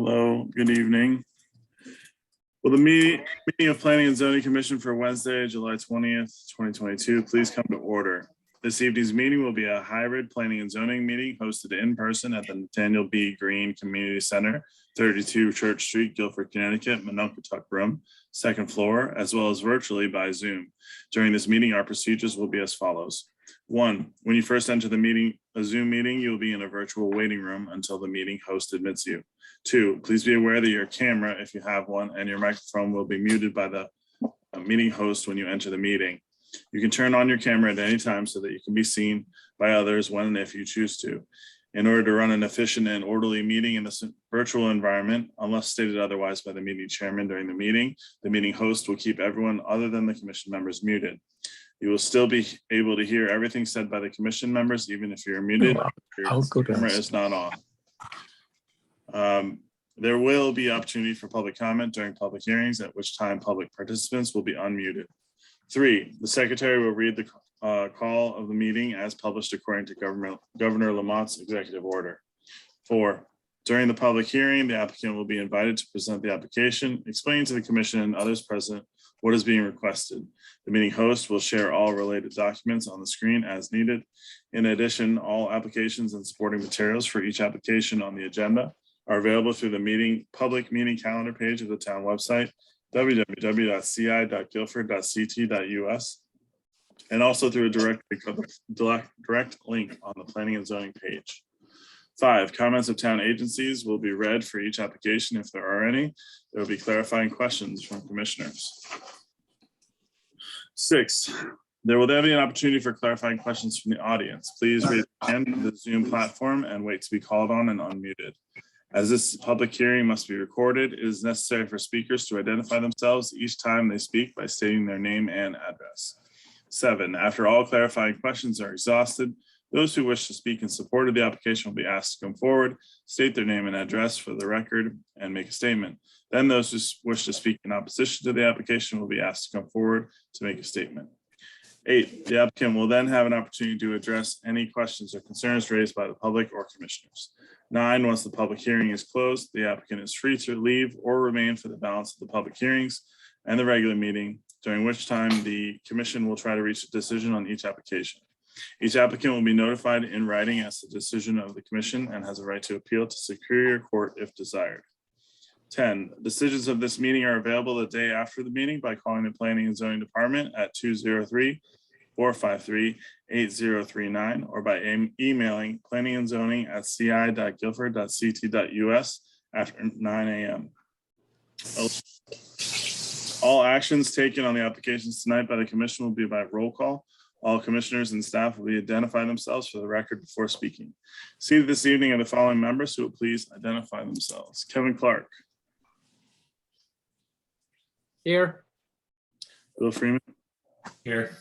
Hello, good evening. Will the meeting of Planning and Zoning Commission for Wednesday, July 20th, 2022, please come to order. This evening's meeting will be a hybrid planning and zoning meeting hosted in person at the Nathaniel B. Green Community Center, 32 Church Street, Guilford, Connecticut, Monocatuck Room, second floor, as well as virtually by Zoom. During this meeting, our procedures will be as follows. 1, when you first enter the meeting, a Zoom meeting, you will be in a virtual waiting room until the meeting host admits you. 2, please be aware that your camera, if you have one, and your microphone will be muted by the meeting host when you enter the meeting. You can turn on your camera at any time so that you can be seen by others when and if you choose to. In order to run an efficient and orderly meeting in this virtual environment, unless stated otherwise by the meeting chairman during the meeting host will keep everyone other than the commission members muted. You will still be able to hear everything said by the commission members, even if you're muted, your camera is not on. There will be opportunity for public comment during public hearings, at which time public participants will be unmuted. 3, the secretary will read the call of the meeting as published according to Governor Lamont's executive order. 4, during the public hearing, the applicant will be invited to present the application, explain to the commission and others present what is being requested. The meeting host will share all related documents on the screen as needed. In addition, all applications and supporting materials for each application on the agenda are available through the public meeting calendar page of the town website, www.ci.guilford.ct.us, and also through a direct link on the planning and zoning page. 5, comments of town agencies will be read for each application if there are any. There will be clarifying questions from commissioners. 6, there will then be an opportunity for clarifying questions from the audience. Please raise your hand in the Zoom platform and wait to be called on and unmuted. As this public hearing must be recorded, it is necessary for speakers to identify themselves each time they speak by stating their name and address. 7, after all clarifying questions are exhausted, those who wish to speak in support of the application will be asked to come forward, state their name and address for the record, and make a statement. Then those who wish to speak in opposition to the application will be asked to come forward to make a statement. 8, the applicant will then have an opportunity to address any questions or concerns raised by the public or commissioners. 9, once the public hearing is closed, the applicant is free to leave or remain for the balance of the public hearings and the regular meeting, during which time the commission will try to reach a decision on each application. Each applicant will be notified in writing as the decision of the commission and has a right to appeal to Superior Court if desired. 10, decisions of this meeting are available the day after the meeting by calling the Planning and Zoning Department at 203-453-8039 or by emailing planningandzoning@ci.guilford.ct.us after 9 a.m. All actions taken on the applications tonight by the commission will be by roll call. All commissioners and staff will identify themselves for the record before speaking. Seated this evening are the following members who will please identify themselves. Kevin Clark. Here. Bill Freeman. Here.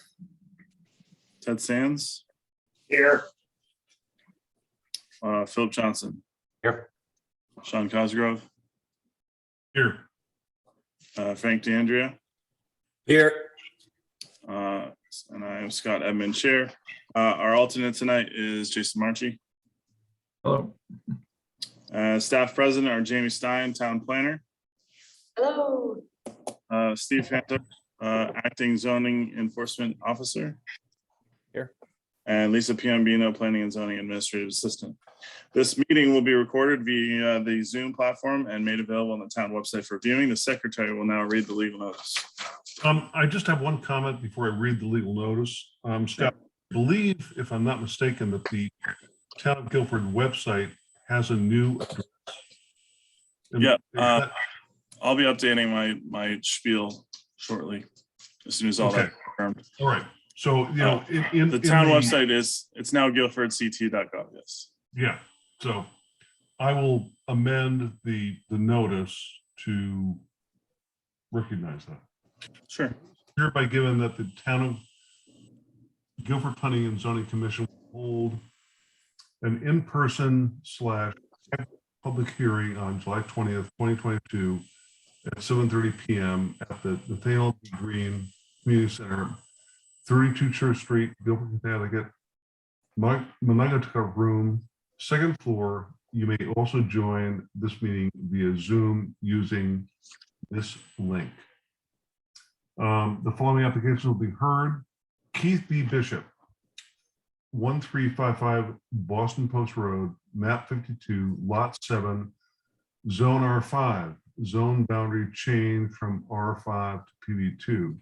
Ted Sands. Here. Philip Johnson. Here. Sean Cosgrove. Here. Frank DeAndrea. Here. And I am Scott Edmund, Chair. Our alternate tonight is Jason Marchi. Hello. Staff President are Jamie Stein, Town Planner. Hello. Steve Hunter, Acting Zoning Enforcement Officer. Here. And Lisa Piambino, Planning and Zoning Administrative Assistant. This meeting will be recorded via the Zoom platform and made available on the town website for viewing. The secretary will now read the legal notice. I just have one comment before I read the legal notice. Scott, I believe, if I'm not mistaken, that the Town of Guilford website has a new address. I'll be updating my spiel shortly as soon as all that confirmed. All right. So, you know, the town website it's now guilfordct.gov. Yes. Yeah. So I will amend the notice to recognize that. Sure. Hereby given that the Town of Guilford Planning and Zoning Commission will hold an in-person / public hearing on July 20th, 2022 at 7:30 p.m. at the Nathaniel B. Green Community Center, 32 Church Street, Guilford, Connecticut, Monocatuck Room, second floor, You may also join this meeting via Zoom using this link. The following applications will be heard. Keith B. Bishop, 1355 Boston Post Road, map 52, lot 7, zone R5, zone boundary change from R5 to PV2.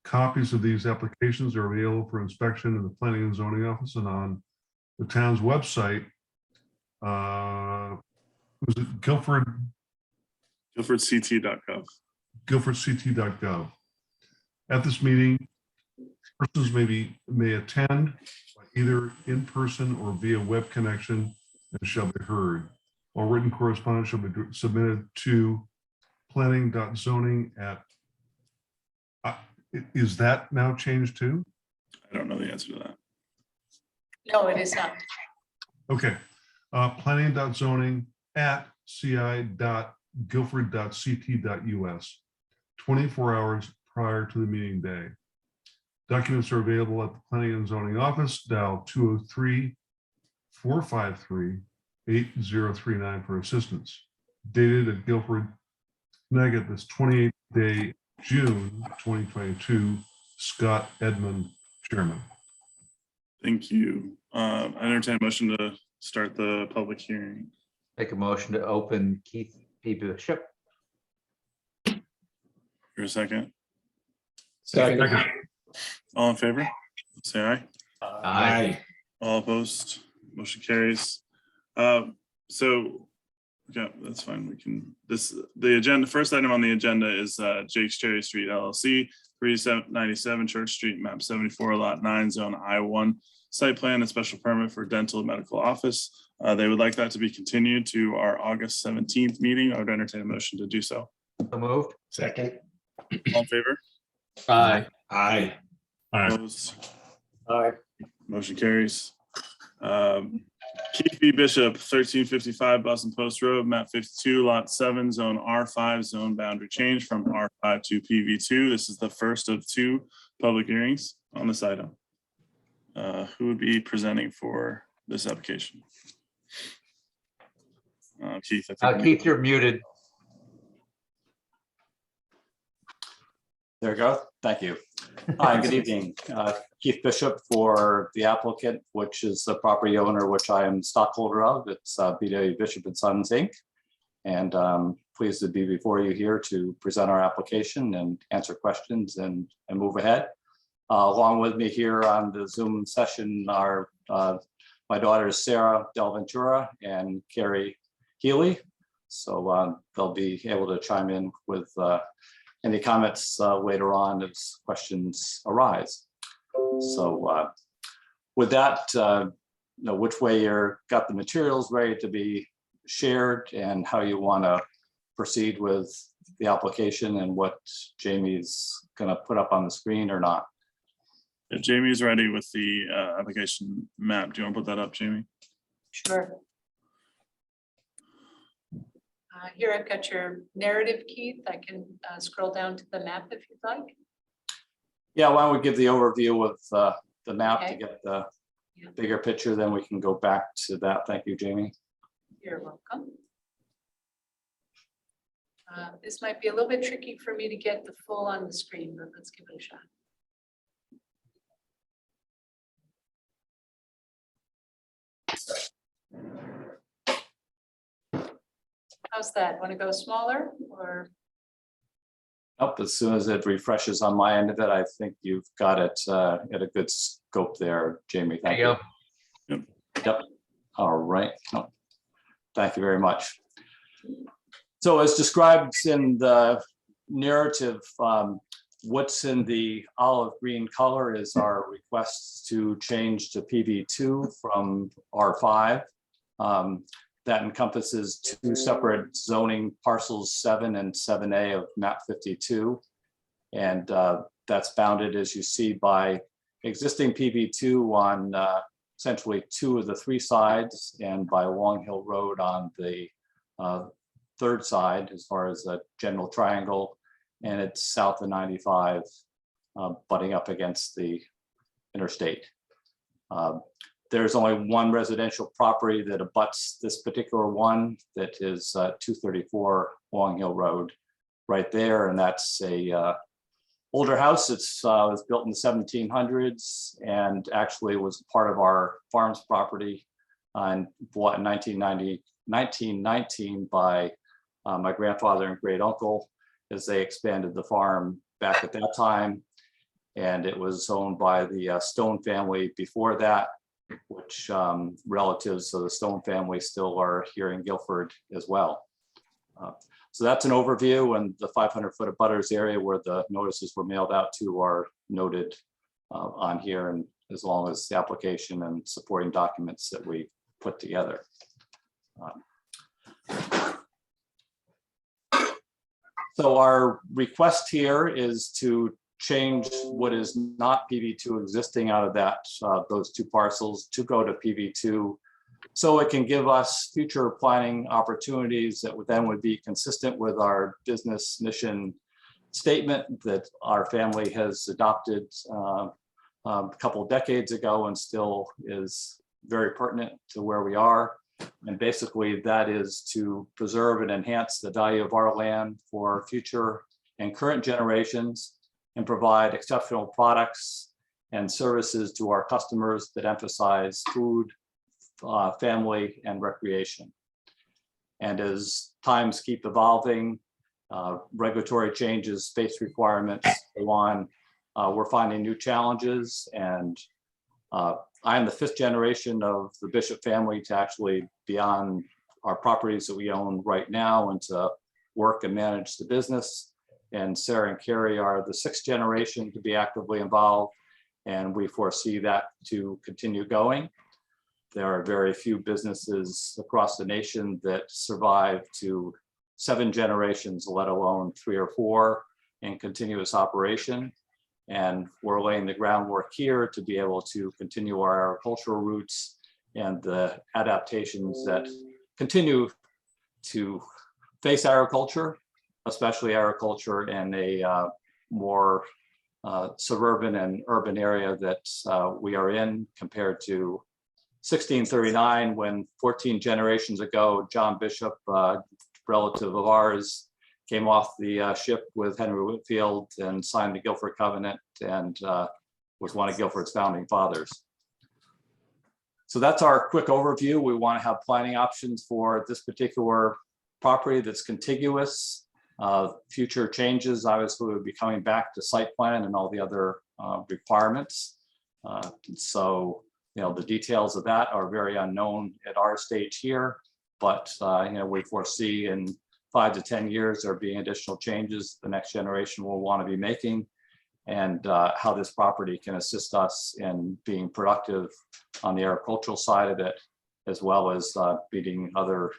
Copies of these applications are available for inspection in the Planning and Zoning Office and on the town's website. Was it Guilford? guilfordct.gov. guilfordct.gov. At this meeting, persons may attend either in person or via web connection and shall be heard. All written correspondence shall be submitted to planning.zoning at, is that now changed too? I don't know the answer to that. No, it is not. Okay. Planning.zoning at ci.guilford.ct.us 24 hours prior to the meeting day. Documents are available at the Planning and Zoning Office, dial 203-453-8039 for assistance. Dated at Guilford, Connecticut, this 28th day, June 2022, Scott Edmund, Chairman. Thank you. I entertain a motion to start the public hearing. Make a motion to open Keith P. Bishop. For a second. Second. All in favor? Say aye. Aye. All opposed? Motion carries. So, yeah, that's fine. We can, the agenda, first item on the agenda is Jake's Cherry Street LLC, 3797 Church Street, map 74, lot 9, zone I1, site plan and special permit for dental medical office. They would like that to be continued to our August 17th meeting. I would entertain a motion to do so. So moved. Second. All in favor? Aye. Aye. Opposed? Aye. Motion carries. Keith B. Bishop, 1355 Boston Post Road, map 52, lot 7, zone R5, zone boundary change from R5 to PV2. This is the first of 2 public hearings on this item. Who would be presenting for this application? Keith, I think. Keith, you're muted. There we go. Thank you. Hi, good evening. Keith Bishop for the applicant, which is the property owner, which I am stockholder of. It's BW Bishop and Sons, Inc. And pleased to be before you here to present our application and answer questions and move ahead. Along with me here on the Zoom session are my daughters, Sarah Del Ventura and Carrie Healy. So they'll be able to chime in with any comments later on as questions arise. So with that, which way you're got the materials ready to be shared and how you want to proceed with the application and what Jamie's going to put up on the screen or not. If Jamie's ready with the application map, do you want to put that up, Jamie? Sure. Here I've got your narrative, Keith. I can scroll down to the map if you'd like. Yeah, why don't we give the overview of the map Okay. to get the bigger picture, then we can go back to that. Thank you, Jamie. You're welcome. This might be a little bit tricky for me to get the full on the screen, but let's give it a shot. How's that? Want to go smaller or? Up as soon as it refreshes on my end of it, I think you've got it at a good scope there, Jamie. There Thank you you. go. Yep. All right. No, thank you very much. So as described in the narrative, what's in the olive green color is our request to change to PV2 from R5. That encompasses 2 separate zoning parcels, 7 and 7A of map 52. And that's bounded, as you see, by existing PV2 on essentially 2 of the 3 sides and by Long Hill Road on the 3rd side as far as a general triangle. And it's south of 95 butting up against the interstate. There's only one residential property that abuts this particular one, that is 234 Long Hill Road right there. And that's a older house. It's was built in the 1700s and actually was part of our farm's property and bought in 1919 by my grandfather and great uncle as they expanded the farm back at that time. And it was owned by the Stone family before that, which relatives of the Stone family still are here in Guilford as well. So that's an overview, and the 500-foot abutters area where the notices were mailed out to are noted on here, and as long as the application and supporting documents that we put together. So our request here is to change what is not PV2 existing out of that those two parcels to go to PV2, so it can give us future planning opportunities that would then be consistent with our business mission statement that our family has adopted a couple of decades ago and still is very pertinent to where we are. And basically that is to preserve and enhance the value of our land for future and current generations and provide exceptional products and services to our customers that emphasize food, family, and recreation. And as times keep evolving, regulatory changes, space requirements go on, we're finding new challenges. And I am the 5th generation of the Bishop family to actually be on our properties that we own right now and to work and manage the business. And Sarah and Carrie are the 6th generation to be actively involved, and we foresee that to continue going. There are very few businesses across the nation that survive to 7 generations, let alone 3 or 4 in continuous operation. And we're laying the groundwork here to be able to continue our agricultural roots and the adaptations that continue to face agriculture, especially agriculture in a more suburban and urban area that we are in, compared to 1639, when 14 generations ago, John Bishop, relative of ours, came off the ship with Henry Whitfield and signed the Guilford Covenant and was one of Guilford's founding fathers. So that's our quick overview. We want to have planning options for this particular property that's contiguous. Future changes, obviously, will be coming back to site plan and all the other requirements. So, you know, the details of that are very unknown at our stage here, but, you know, we foresee in 5 to 10 years there being additional changes the next generation will want to be making, and how this property can assist us in being productive on the agricultural side of it, as well as meeting other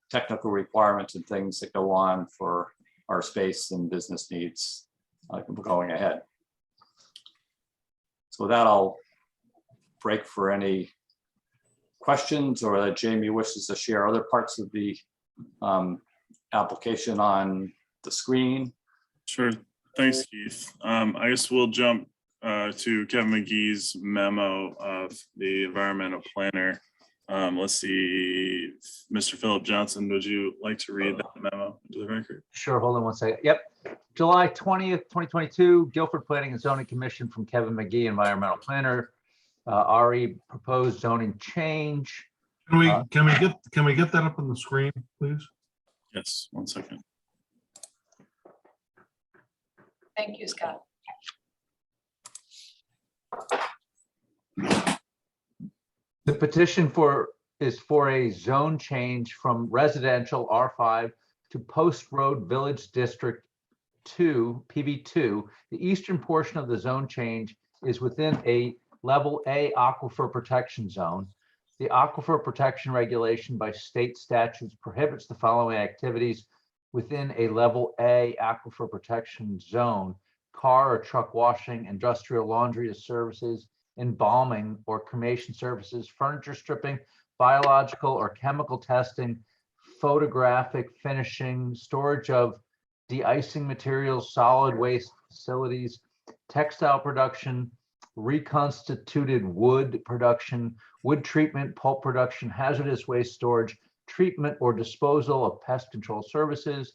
technical requirements and things that go on for our space and business needs going ahead. So with that, I'll break for any questions, or that Jamie wishes to share other parts of the application on the screen. Sure. Thanks, Keith. I guess we'll jump to Kevin McGee's memo of the environmental planner. Let's see, Mr. Philip Johnson, would you like to read that memo into the record? Sure, hold on one second. Yep. July 20th, 2022, Guilford Planning and Zoning Commission from Kevin McGee, environmental planner. RE proposed zoning change. Can we get that up on the screen, please? Yes, 1 second. Thank you, Scott. The petition is for a zone change from residential R5 to Post Road Village District 2, PV2. The eastern portion of the zone change is within a Level A aquifer protection zone. The aquifer protection regulation by state statutes prohibits the following activities within a Level A aquifer protection zone: car or truck washing, industrial laundry services, embalming or cremation services, furniture stripping, biological or chemical testing, photographic finishing, storage of de-icing materials, solid waste facilities, textile production, reconstituted wood production, wood treatment, pulp production, hazardous waste storage, treatment or disposal of pest control services,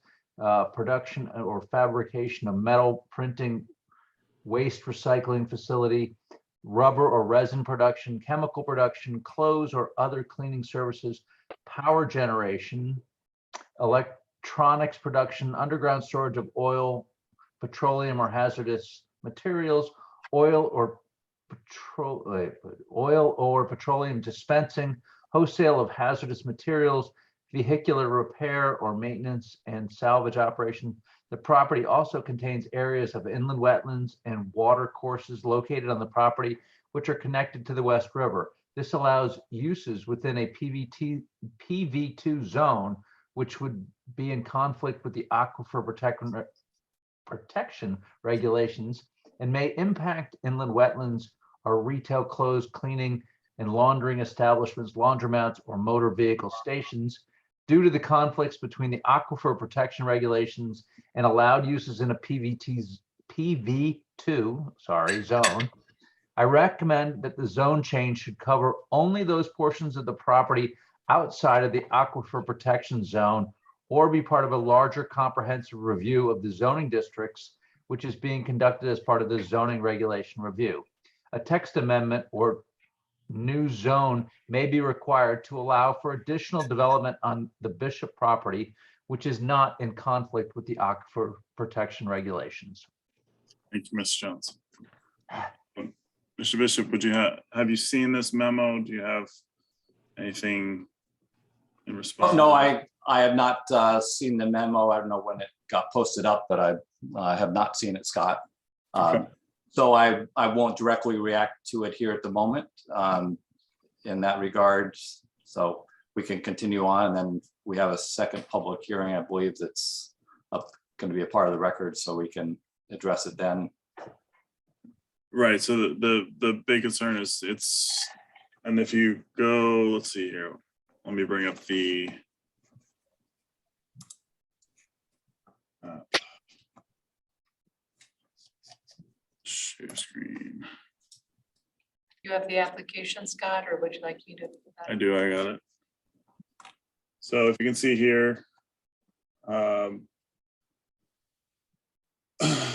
production or fabrication of metal printing, waste recycling facility, rubber or resin production, chemical production, clothes or other cleaning services, power generation, electronics production, underground storage of oil, petroleum or hazardous materials, oil or petroleum dispensing, wholesale of hazardous materials, vehicular repair or maintenance and salvage operation. The property also contains areas of inland wetlands and water courses located on the property, which are connected to the West River. This allows uses within a PV2 zone, which would be in conflict with the aquifer protection regulations and may impact inland wetlands or retail clothes cleaning and laundering establishments, laundromats, or motor vehicle stations. Due to the conflicts between the aquifer protection regulations and allowed uses in a PV2 zone, I recommend that the zone change should cover only those portions of the property outside of the aquifer protection zone or be part of a larger comprehensive review of the zoning districts, which is being conducted as part of the zoning regulation review. A text amendment or new zone may be required to allow for additional development on the Bishop property, which is not in conflict with the aquifer protection regulations. Thank you, Ms. Jones. Mr. Bishop, would you have you seen this memo? Do you have anything in response? No, I have not seen the memo. I don't know when it got posted up, but I have not seen it, Scott. Okay. So I won't directly react to it here at the moment in that regard. So we can continue on, and then we have a second public hearing, I believe, that's going to be a part of the record, so we can address it then. Right. So the big concern is and if you go, let's see here. Let me bring up the share screen. You have the application, Scott, or would you like me to? I do, I got it. So if you can see here,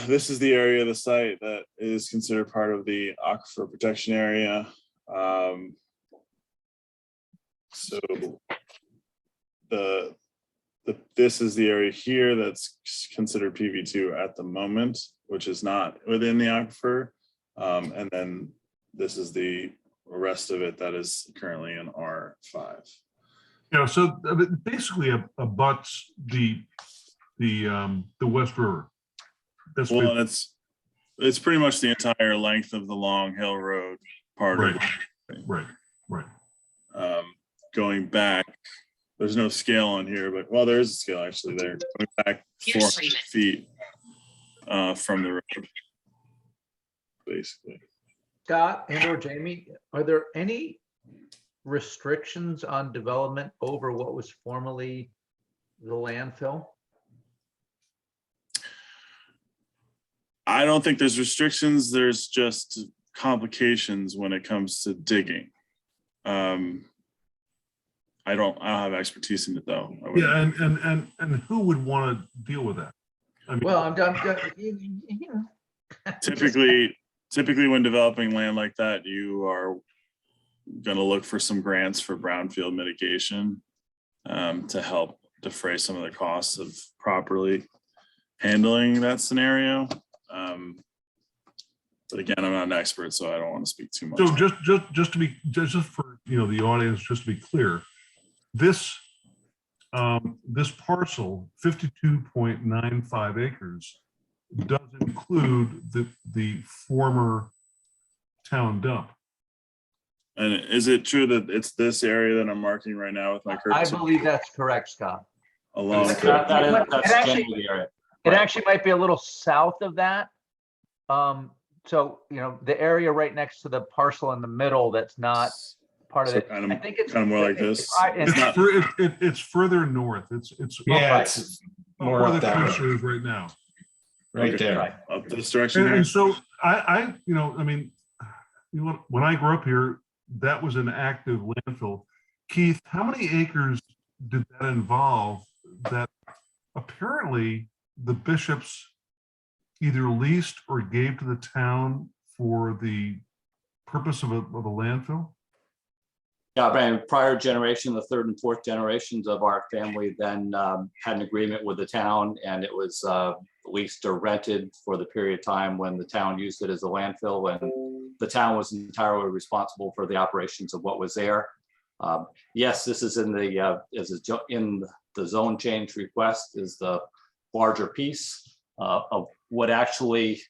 this is the area of the site that is considered part of the aquifer protection area. So this is the area here that's considered PV2 at the moment, which is not within the aquifer. And then this is the rest of it that is currently in R5. Yeah, so basically abuts the West River. That's Well, and it's pretty much the entire length of the Long Hill Road part of it. Right. Going back, there's no scale on here, but well, there is a scale actually there. Going back 400 feet from the road, basically. Scott and/or Jamie, are there any restrictions on development over what was formerly the landfill? I don't think there's restrictions. There's just complications when it comes to digging. I don't have expertise in it though. Yeah, and who would want to deal with that? I mean, Well, typically when developing land like that, you are going to look for some grants for brownfield mitigation to help defray some of the costs of properly handling that scenario. But again, I'm not an expert, so I don't want to speak too much. so just for the audience, just to be clear, this parcel, 52.95 acres, does include the former town dump. And is it true that it's this area that I'm marking right now with my I cursor? believe that's correct, Scott. Along That's It actually- generally the area. It actually might be a little south of that. So, the area right next to the parcel in the middle that's not part of So it. kind I of- think it's kind of more like this. It's further north. It's Yeah, up, it's more where up the that way, cursor is right now. right Okay. there. Up this direction here. And so I mean, you know, when I grew up here, that was an active landfill. Keith, how many acres did that involve that apparently the bishops either leased or gave to the town for the purpose of a landfill? Yeah, but prior generation, the third and fourth generations of our family then had an agreement with the town, and it was leased or rented for the period of time when the town used it as a landfill, and the town was entirely responsible for the operations of what was there. Yes, this is in the in the zone change request is the larger piece of what actually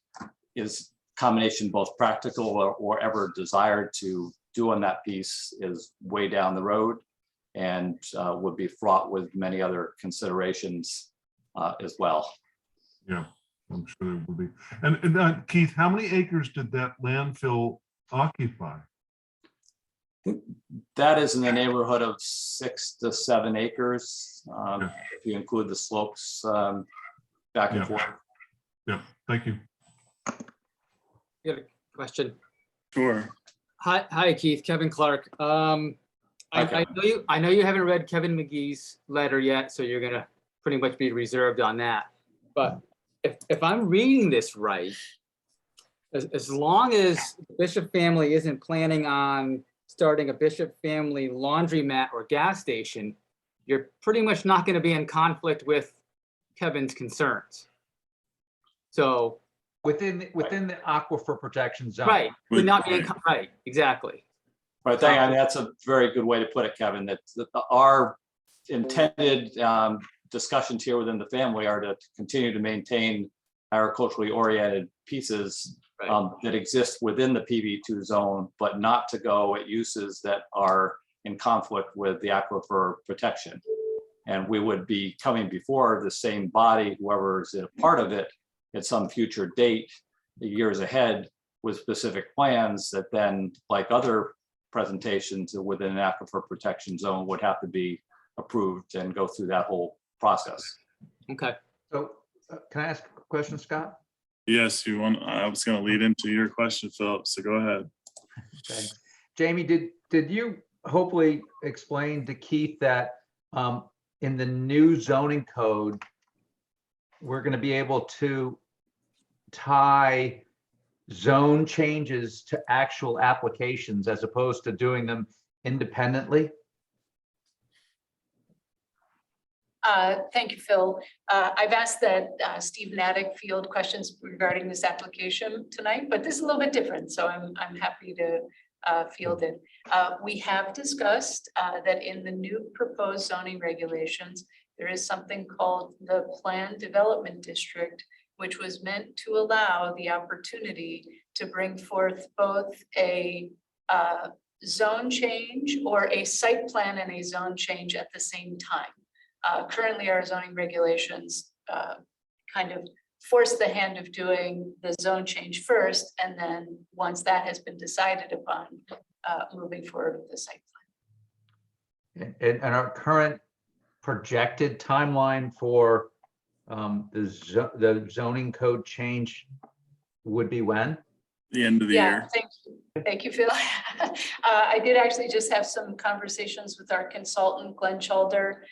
is combination both practical or ever desired to do on that piece is way down the road and would be fraught with many other considerations as well. Yeah, I'm sure there will be. And Keith, how many acres did that landfill occupy? That is in the neighborhood of 6 to 7 acres, Yeah. if you include the slopes back and Yeah. forth. Yeah, thank you. You got a question? Sure. Hi, Keith. Kevin Clark. I know you haven't read Kevin McGee's letter yet, so you're gonna pretty much be reserved on that. But if I'm reading this right, as long as the Bishop family isn't planning on starting a Bishop family laundromat or gas station, you're pretty much not going to be in conflict with Kevin's concerns. So. Within the aquifer protection zone. Right, would not be, right, exactly. Right, that's a very good way to put it, Kevin, that our intended discussions here within the family are to continue to maintain agriculturally oriented pieces Right. that exist within the PV2 zone, but not to go at uses that are in conflict with the aquifer protection. And we would be coming before the same body, whoever is a part of it, at some future date, years ahead, with specific plans that then, like other presentations within an aquifer protection zone, would have to be approved and go through that whole process. Okay. So can I ask a question, Scott? Yes, I was going to lead into your question, Philip, so go ahead. Thanks. Jamie, did you hopefully explain to Keith that in the new zoning code, we're going to be able to tie zone changes to actual applications as opposed to doing them independently? Thank you, Phil. I've asked that Steve Natick field questions regarding this application tonight, but this is a little bit different, so I'm happy to field it. We have discussed that in the new proposed zoning regulations, there is something called the Planned Development District, which was meant to allow the opportunity to bring forth both a zone change or a site plan and a zone change at the same time. Currently, our zoning regulations kind of force the hand of doing the zone change first, and then once that has been decided upon, moving forward with the site plan. And our current projected timeline for the zoning code change would be when? The end of the Yeah, year. thank you, Phil. I did actually just have some conversations with our consultant, Glenn Chalder.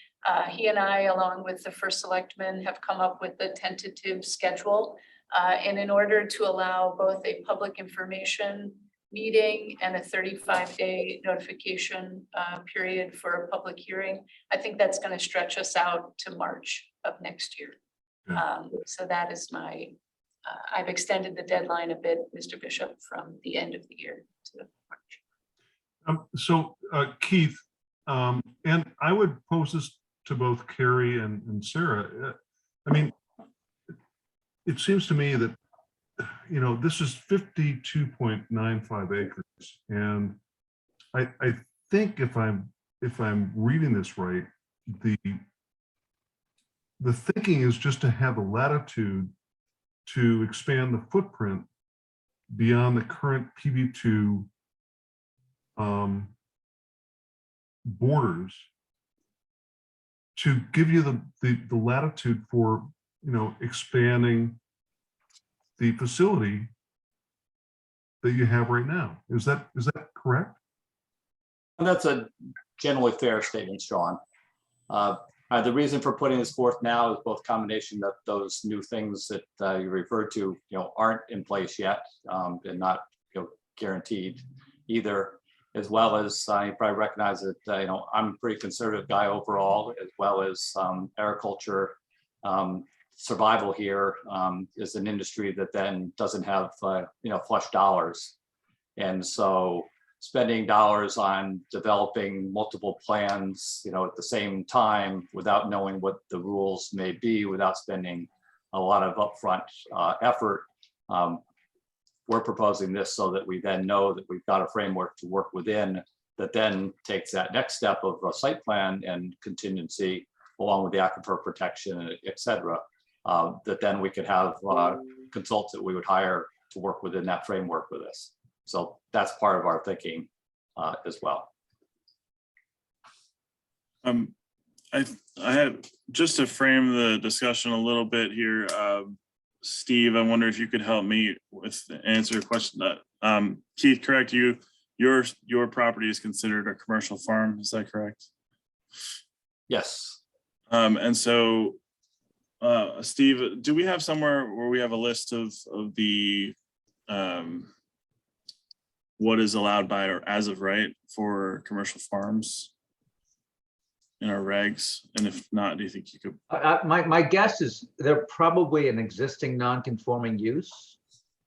He and I, along with the first selectman, have come up with a tentative schedule. And in order to allow both a public information meeting and a 35-day notification period for a public hearing, I think that's going to stretch us out to March of next year. So that is my, I've extended the deadline a bit, Mr. Bishop, from the end of the year to March. Keith, and I would pose this to both Carrie and Sarah. I mean, it seems to me that, you know, this is 52.95 acres. And I think if I'm reading this right, the thinking is just to have the latitude to expand the footprint beyond the current PV2 borders to give you the latitude for, you know, expanding the facility that you have right now. Is that correct? And that's a generally fair statement, Sean. The reason for putting this forth now is both combination that those new things that you referred to, aren't in place yet, and not guaranteed either, as well as you probably recognize that I'm a pretty conservative guy overall, as well as agriculture. Survival here is an industry that then doesn't have flush dollars, and so spending dollars on developing multiple plans at the same time without knowing what the rules may be, without spending a lot of upfront effort. We're proposing this so that we then know that we've got a framework to work within that then takes that next step of a site plan and contingency along with the aquifer protection, et cetera, that then we could have consultants that we would hire to work within that framework with us. So that's part of our thinking as well. I had, just to frame the discussion a little bit here, Steve, I wonder if you could help me with answer a question that Keith, correct, your property is considered a commercial farm, is that correct? Yes. And so Steve, do we have somewhere where we have a list of the what is allowed by or as of right for commercial farms in our regs? And if not, do you think you could? My guess is they're probably an existing non-conforming use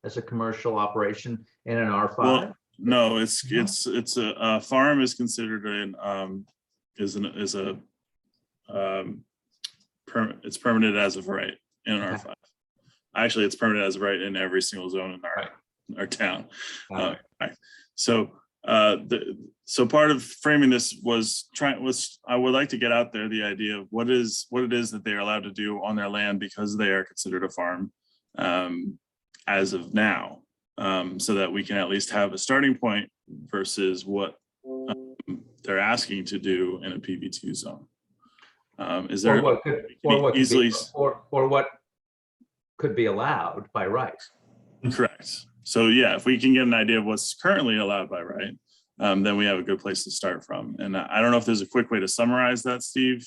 as a commercial operation in an R5. Well, no, it's a farm is considered it's permitted as of right in an R5. Actually, it's permitted as of right in every single zone in our town. Right. So so part of framing this was I would like to get out there the idea of what it is that they are allowed to do on their land because they are considered a farm as of now, so that we can at least have a starting point versus what they're asking to do in a PV2 zone. Is there what could be allowed by right? Correct. So yeah, if we can get an idea of what's currently allowed by right, then we have a good place to start from. And I don't know if there's a quick way to summarize that, Steve.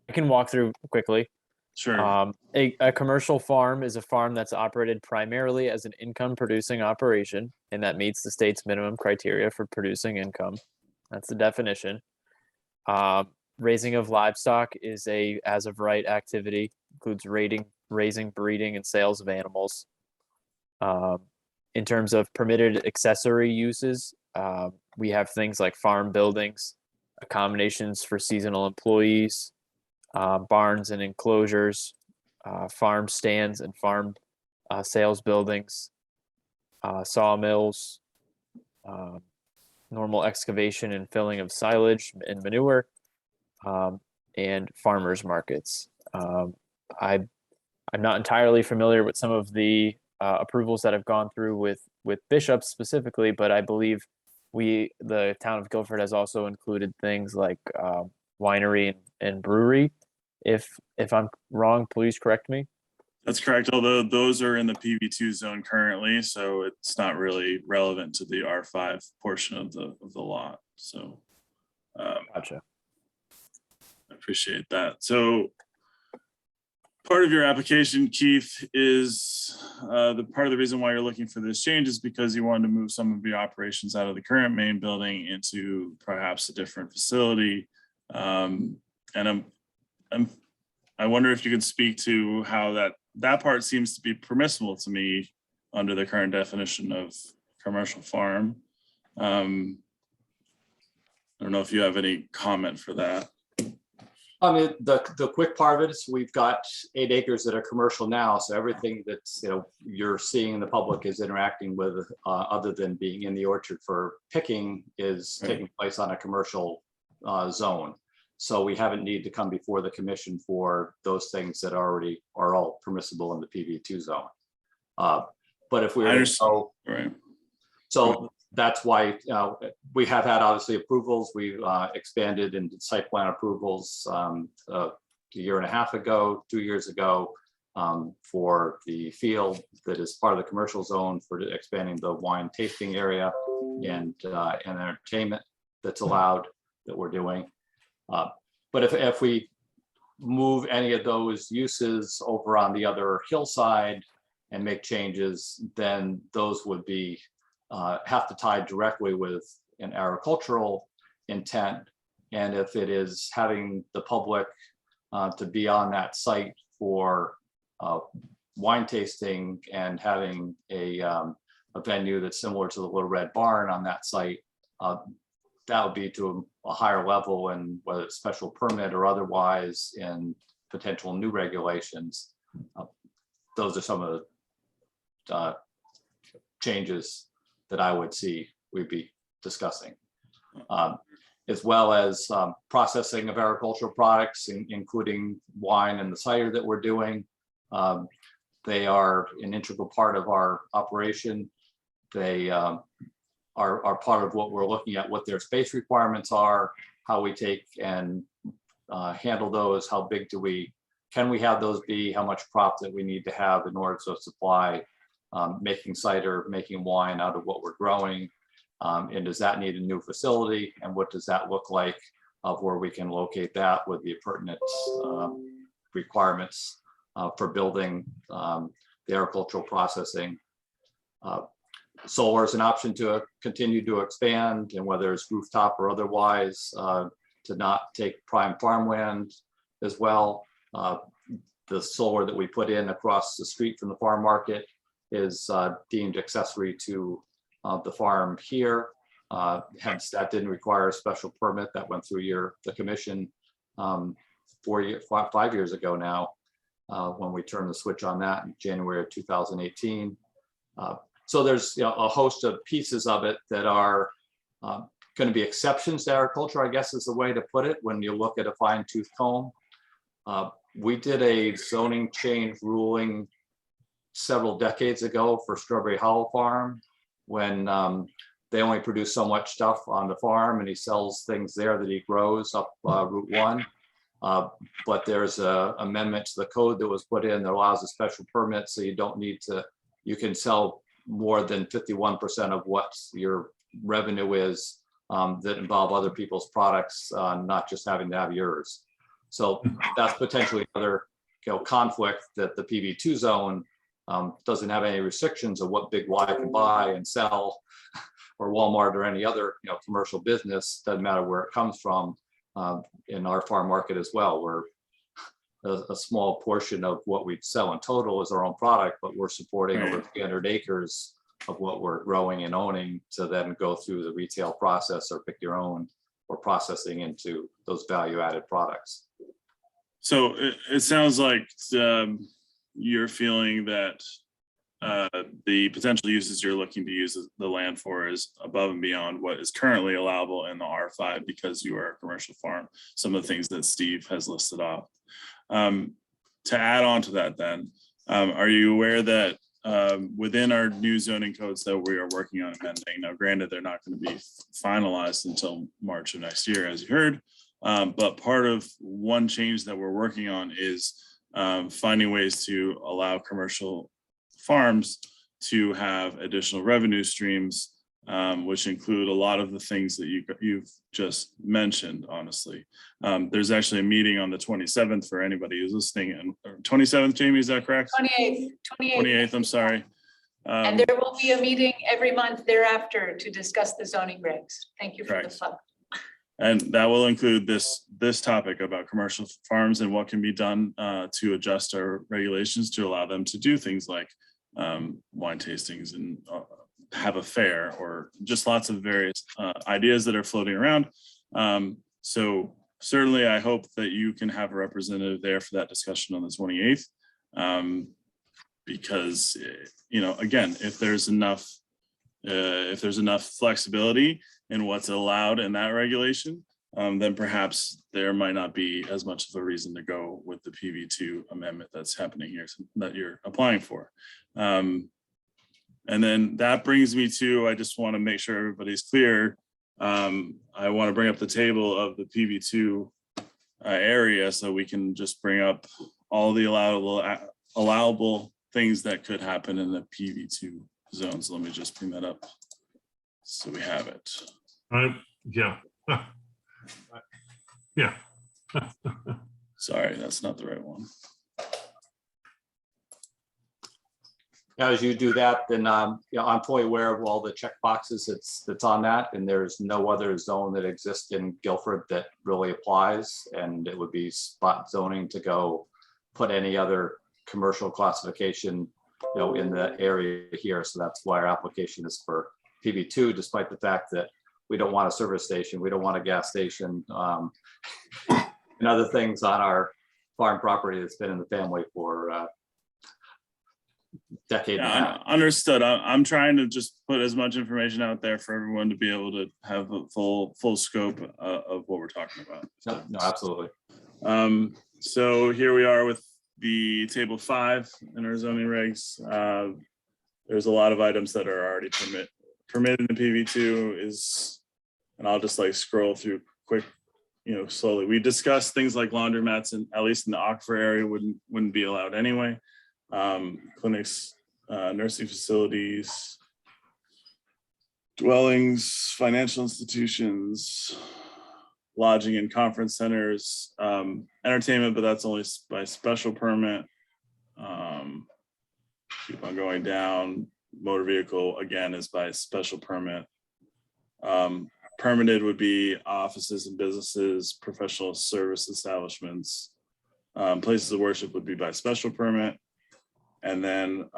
I can walk through quickly. Sure. A commercial farm is a farm that's operated primarily as an income producing operation, and that meets the state's minimum criteria for producing income. That's the definition. Raising of livestock is a as of right activity, includes raising, breeding, and sales of animals. In terms of permitted accessory uses, we have things like farm buildings, accommodations for seasonal employees, barns and enclosures, farm stands and farm sales buildings, sawmills, normal excavation and filling of silage and manure, and farmers markets. I'm not entirely familiar with some of the approvals that have gone through with Bishop specifically, but I believe the town of Guilford has also included things like winery and brewery. If I'm wrong, please correct me. That's correct, although those are in the PV2 zone currently, so it's not really relevant to the R5 portion of the lot. So Gotcha. I appreciate that. So part of your application, Keith, is part of the reason why you're looking for this change is because you wanted to move some of your operations out of the current main building into perhaps a different facility. And I wonder if you could speak to how that part seems to be permissible to me under the current definition of commercial farm. I don't know if you have any comment for that. I mean, the quick part of it is we've got 8 acres that are commercial now. So everything that's, you're seeing in the public is interacting with, other than being in the orchard for picking, is taking place on a commercial zone. So we haven't needed to come before the commission for those things that already are all permissible in the PV2 zone. But if we were so that's why we have had obviously approvals. We've expanded into site plan approvals a year and a half ago, 2 years ago. for the field that is part of the commercial zone for expanding the wine tasting area and entertainment that's allowed that we're doing. But if we move any of those uses over on the other hillside and make changes, then those would be have to tie directly with an agricultural intent. And if it is having the public to be on that site for wine tasting and having a venue that's similar to the Little Red Barn on that site, that would be to a higher level, and whether it's special permit or otherwise in potential new regulations. Those are some of the changes that I would see we'd be discussing. As well as processing of agricultural products, including wine and the cider that we're doing. They are an integral part of our operation. They are part of what we're looking at, what their space requirements are, how we take and handle those, how big can we have those be, how much crop that we need to have in order to supply making cider, making wine out of what we're growing. And does that need a new facility? And what does that look like of where we can locate that with the pertinent requirements for building the agricultural processing. Solar is an option to continue to expand, and whether it's rooftop or otherwise, to not take prime farmland as well. The solar that we put in across the street from the farm market is deemed accessory to the farm here. Hence, that didn't require a special permit that went through the commission 5 years ago now, when we turned the switch on that in January of 2018. So there's a host of pieces of it that are going to be exceptions to agriculture, I guess is the way to put it, when you look at a fine tooth comb. We did a zoning change ruling several decades ago for Strawberry Hollow Farm, when they only produce so much stuff on the farm, and he sells things there that he grows up Route 1. But there's an amendment to the code that was put in that allows a special permit, so you don't need to, you can sell more than 51% of what your revenue is that involve other people's products, not just having to have yours. So that's potentially another conflict, that the PB2 zone doesn't have any restrictions of what Big Y can buy and sell, or Walmart or any other commercial business, doesn't matter where it comes from. In our farm market as well, where a small portion of what we sell in total is our own product, but we're supporting over 300 acres of what we're growing and owning to then go through the retail process or pick your own, or processing into those value-added products. So it sounds like you're feeling that the potential uses you're looking to use the land for is above and beyond what is currently allowable in the R5, because you are a commercial farm, some of the things that Steve has listed off. To add on to that then, are you aware that within our new zoning codes that we are working on amending, now granted they're not going to be finalized until March of next year, as you heard, but part of one change that we're working on is finding ways to allow commercial farms to have additional revenue streams, which include a lot of the things that you've just mentioned, honestly. There's actually a meeting on the 27th for anybody who's listening. And 27th, Jamie, is that correct? 28th, I'm sorry. And there will be a meeting every month thereafter to discuss the zoning regs. Thank you for the plug. And that will include this topic about commercial farms and what can be done to adjust our regulations to allow them to do things like wine tastings and have a fair, or just lots of various ideas that are floating around. So certainly I hope that you can have a representative there for that discussion on the 28th. Because, again, if there's enough flexibility in what's allowed in that regulation, then perhaps there might not be as much of a reason to go with the PV2 amendment that's happening here that you're applying for. And then that brings me to, I just want to make sure everybody's clear. I want to bring up the table of the PV2 area so we can just bring up all the allowable allowable things that could happen in the PV2 zones. Let me just bring that up so we have it. Yeah. Yeah. Sorry, that's not the right one. Now, as you do that, then I'm fully aware of all the check boxes that's on that, and there's no other zone that exists in Guilford that really applies, and it would be spot zoning to go put any other commercial classification, in the area here. So that's why our application is for PV2, despite the fact that we don't want a service station, we don't want a gas station, and other things on our farm property that's been in the family for decade and a half. Understood. I'm trying to just put as much information out there for everyone to be able to have a full scope of what we're talking about. No, absolutely. So here we are with the table 5 in our zoning regs. There's a lot of items that are already permitted in PV2 and I'll just like scroll through quick, slowly. We discussed things like laundromats, and at least in the aquifer area wouldn't be allowed anyway. Clinics, nursing facilities, dwellings, financial institutions, lodging and conference centers, entertainment, but that's only by special permit. Keep on going down. Motor vehicle, again, is by special permit. Permitted would be offices and businesses, professional service establishments. Places of worship would be by special permit. And then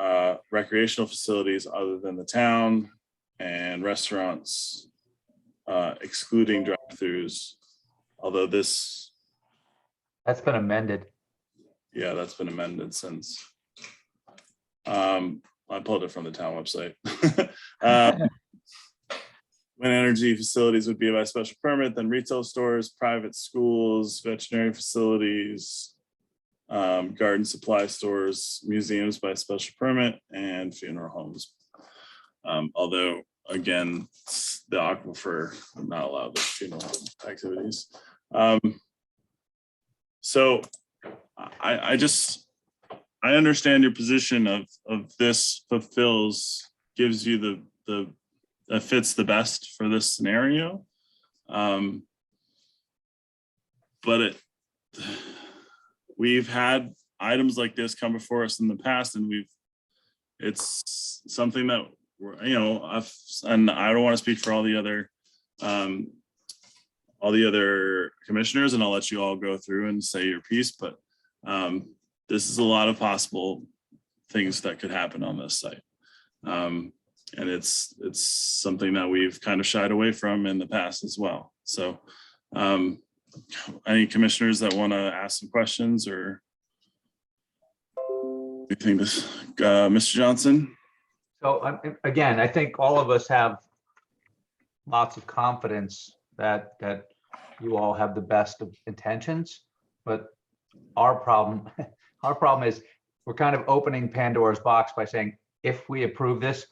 recreational facilities other than the town, and restaurants, excluding drive-throughs. Although that's been amended. Yeah, that's been amended since. I pulled it from the town website. Wind energy facilities would be by special permit, then retail stores, private schools, veterinary facilities, garden supply stores, museums by special permit, and funeral homes. Although, again, the aquifer would not allow the funeral home activities. So I understand your position of this gives you that fits the best for this scenario. But we've had items like this come before us in the past, and it's something that and I don't want to speak for all the other commissioners, and I'll let you all go through and say your piece, but this is a lot of possible things that could happen on this site. And it's something that we've kind of shied away from in the past as well. So any commissioners that want to ask some questions or anything, Mr. Johnson? So again, I think all of us have lots of confidence that you all have the best of intentions, but our problem is we're kind of opening Pandora's box by saying, if we approve this,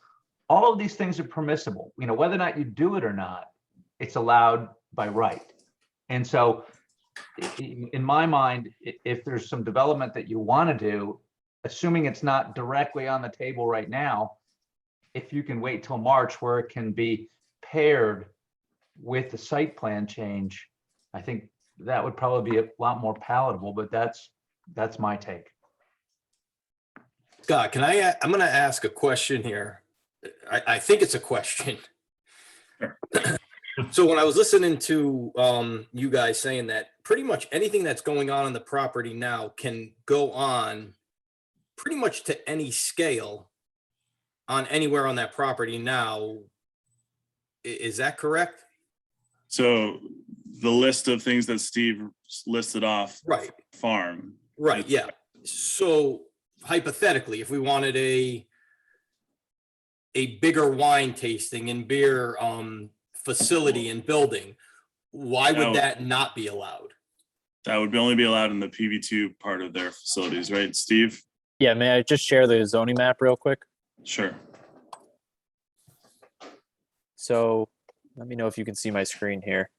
all of these things are permissible. Whether or not you do it or not, it's allowed by right. And so in my mind, if there's some development that you want to do, assuming it's not directly on the table right now, if you can wait till March where it can be paired with the site plan change, I think that would probably be a lot more palatable, but that's my take. Scott, I'm going to ask a question here. I think it's a question. So when I was listening to you guys saying that pretty much anything that's going on the property now can go on pretty much to any scale on anywhere on that property now, is that correct? So the list of things that Steve listed off, right? Farm, right? Yeah. So hypothetically, if we wanted a bigger wine tasting and beer facility and building, why would that not be allowed? That would only be allowed in the PV2 part of their facilities, right, Steve? Yeah, may I just share the zoning map real quick? Sure. So let me know if you can see my screen here.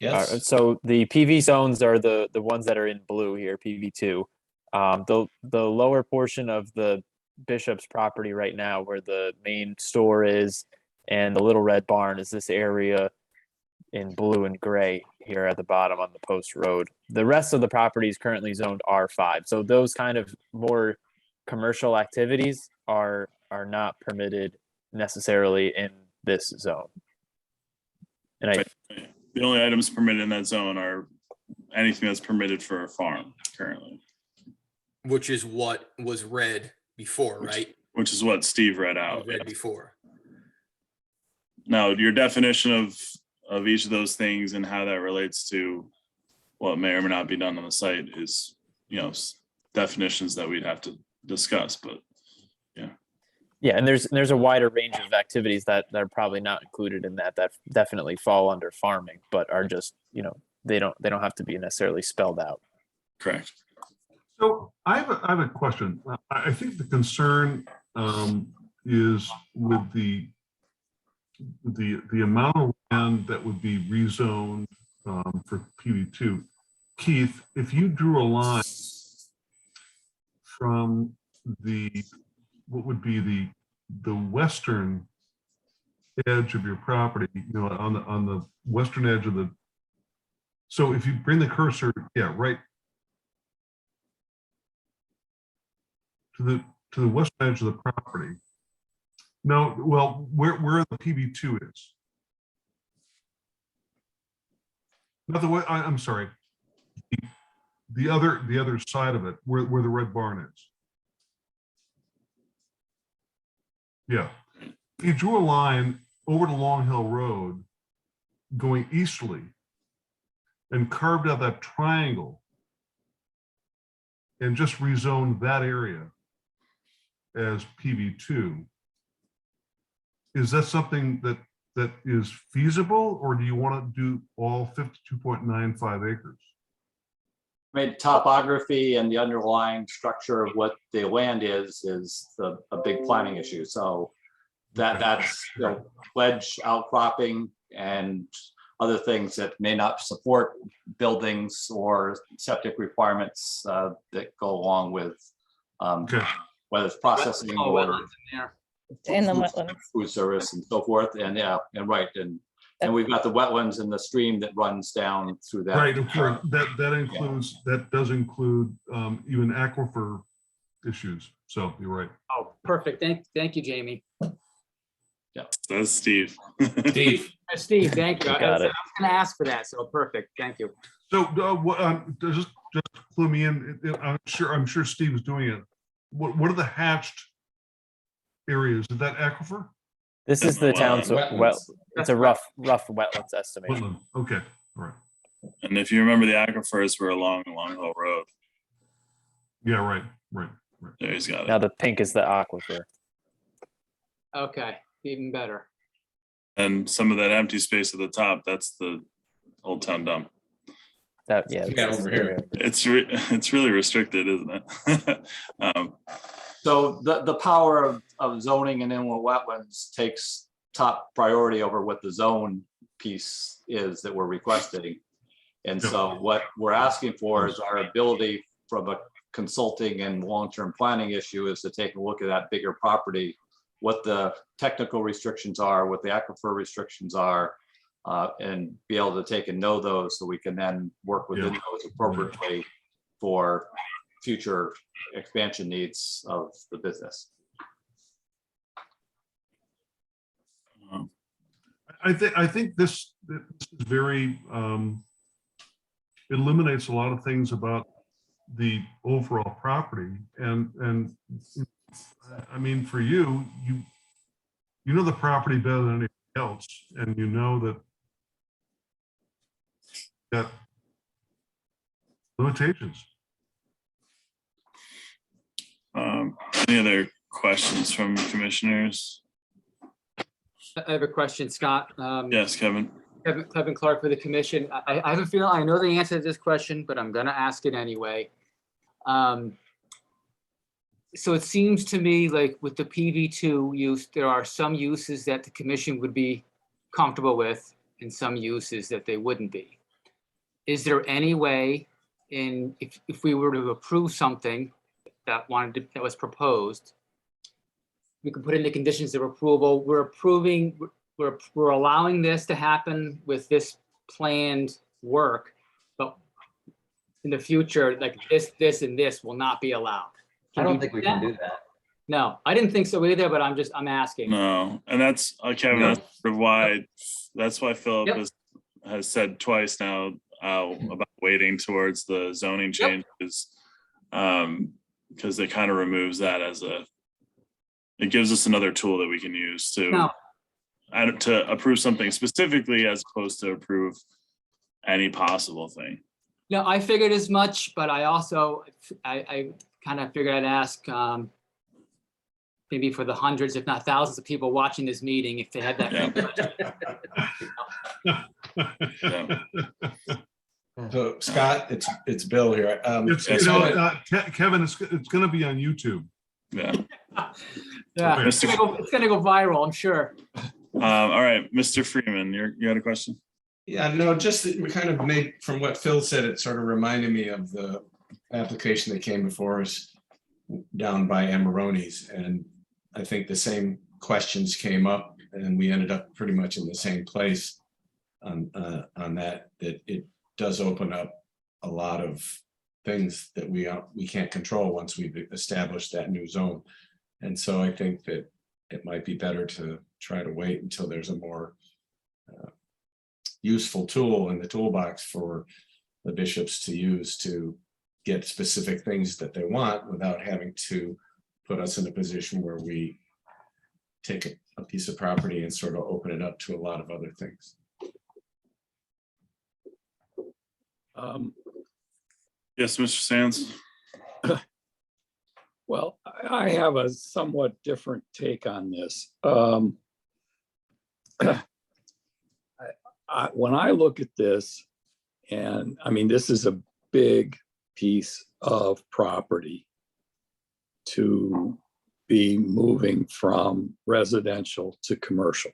Yes. So the PV zones are the ones that are in blue here, PV2. The lower portion of the Bishop's property right now, where the main store is and the little red barn, is this area in blue and gray here at the bottom on the post road. The rest of the property is currently zoned R5. So those kind of more commercial activities are not permitted necessarily in this zone. And The only items permitted in that zone are anything that's permitted for a farm currently. Which is what was read before, right? Which is what Steve read out. Read before. Now, your definition of each of those things and how that relates to what may or may not be done on the site is, definitions that we'd have to discuss, but yeah, and there's a wider range of activities that are probably not included in that definitely fall under farming, but are just, they don't have to be necessarily spelled out. correct. So I have a question. I think the concern is with the amount of land that would be rezoned for PV2. Keith, if you drew a line from what would be the western edge of your property, on the western edge of so if you bring the cursor, right to the western edge of the property. No, well, where the PV2 is. Not the way, I'm sorry. The other side of it, where the red barn is. Yeah. You drew a line over to Long Hill Road going easterly and carved out that triangle and just rezoned that area as PV2. Is that something that is feasible, or do you want to do all 52.95 acres? I mean, topography and the underlying structure of what the land is a big planning issue. So that's ledge outcropping and other things that may not support buildings or septic requirements that go along with whether it's processing or Wetlands in there. In the wetlands. food service and so forth. And and we've got the wetlands and the stream that runs down through that. Right, of course, that does include even aquifer issues. So you're right. Oh, perfect. Thank you, Jamie. That's Steve. Steve. Steve, thank you. I Got was it. going to ask for that, so perfect. Thank you. So just clue me in. I'm sure Steve is doing it. What are the hatched areas? Is that aquifer? This is the town's Wetlands. it's a rough wetlands estimation. Woodland. Okay, all right. And if you remember, the aquifers were along Long Hill Road. Yeah, right. There, he's got Now it. the pink is the aquifer. Okay, even better. And some of that empty space at the top, that's the Old Town dump. Yeah, over here. It's really restricted, isn't it? So the power of zoning and inland wetlands takes top priority over what the zone piece is that we're requesting. And so what we're asking for is our ability from a consulting and long-term planning issue is to take a look at that bigger property, what the technical restrictions are, what the aquifer restrictions are, and be able to take and know those so we can then work within those appropriately for future expansion needs of the business. I think this is very eliminates a lot of things about the overall property, and I mean, for you know the property better than anything else, and you know that limitations. Any other questions from commissioners? I have a question, Scott. Yes, Kevin. Kevin Clark for the commission. I have a feeling I know the answer to this question, but I'm going to ask it anyway. So it seems to me like with the PV2 use, there are some uses that the commission would be comfortable with and some uses that they wouldn't be. is there any way if we were to approve something that that was proposed, we could put in the conditions of approval, we're allowing this to happen with this planned work, but in the future, like this and this will not be allowed. I Can don't you think we do can that? do that. No, I didn't think so either, but I'm asking. No, and that's, Kevin, No. that's sort of why, that's why Philip Yep. has said twice now about waiting towards the zoning Yep. changes. Because it kind of removes that it gives us another tool that we can use to approve something specifically as opposed to approve any possible thing. No, I figured as much, but I also, I kind of figured I'd ask, maybe for the hundreds, if not thousands of people watching this meeting, if they had that. Yeah. So Scott, it's Bill here. It's, Yes, Kevin, it's going to be on YouTube. Yeah. Yeah, Okay. it's gonna go viral, I'm sure. All right, Mr. Freeman, you had a question? Yeah, no, just that we kind of made, from what Phil said, it sort of reminded me of the application that came before us down by Amaroni's. And I think the same questions came up and we ended up pretty much in the same place on that it does open up a lot of things that we can't control once we've established that new zone. And so I think that it might be better to try to wait until there's a more useful tool in the toolbox for the bishops to use to get specific things that they want without having to put us in a position where we take a piece of property and sort of open it up to a lot of other things. Yes, Mr. Sands. Well, I have a somewhat different take on this. When I look at this, and I mean, this is a big piece of property to be moving from residential to commercial.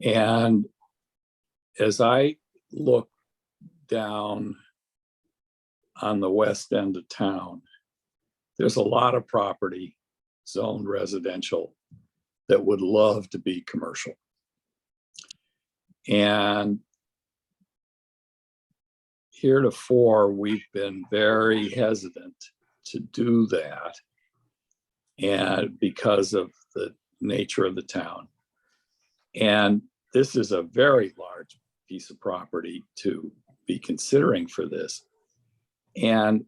And as I look down on the west end of town, there's a lot of property zoned residential that would love to be commercial. And heretofore, we've been very hesitant to do that, and because of the nature of the town. And this is a very large piece of property to be considering for this. And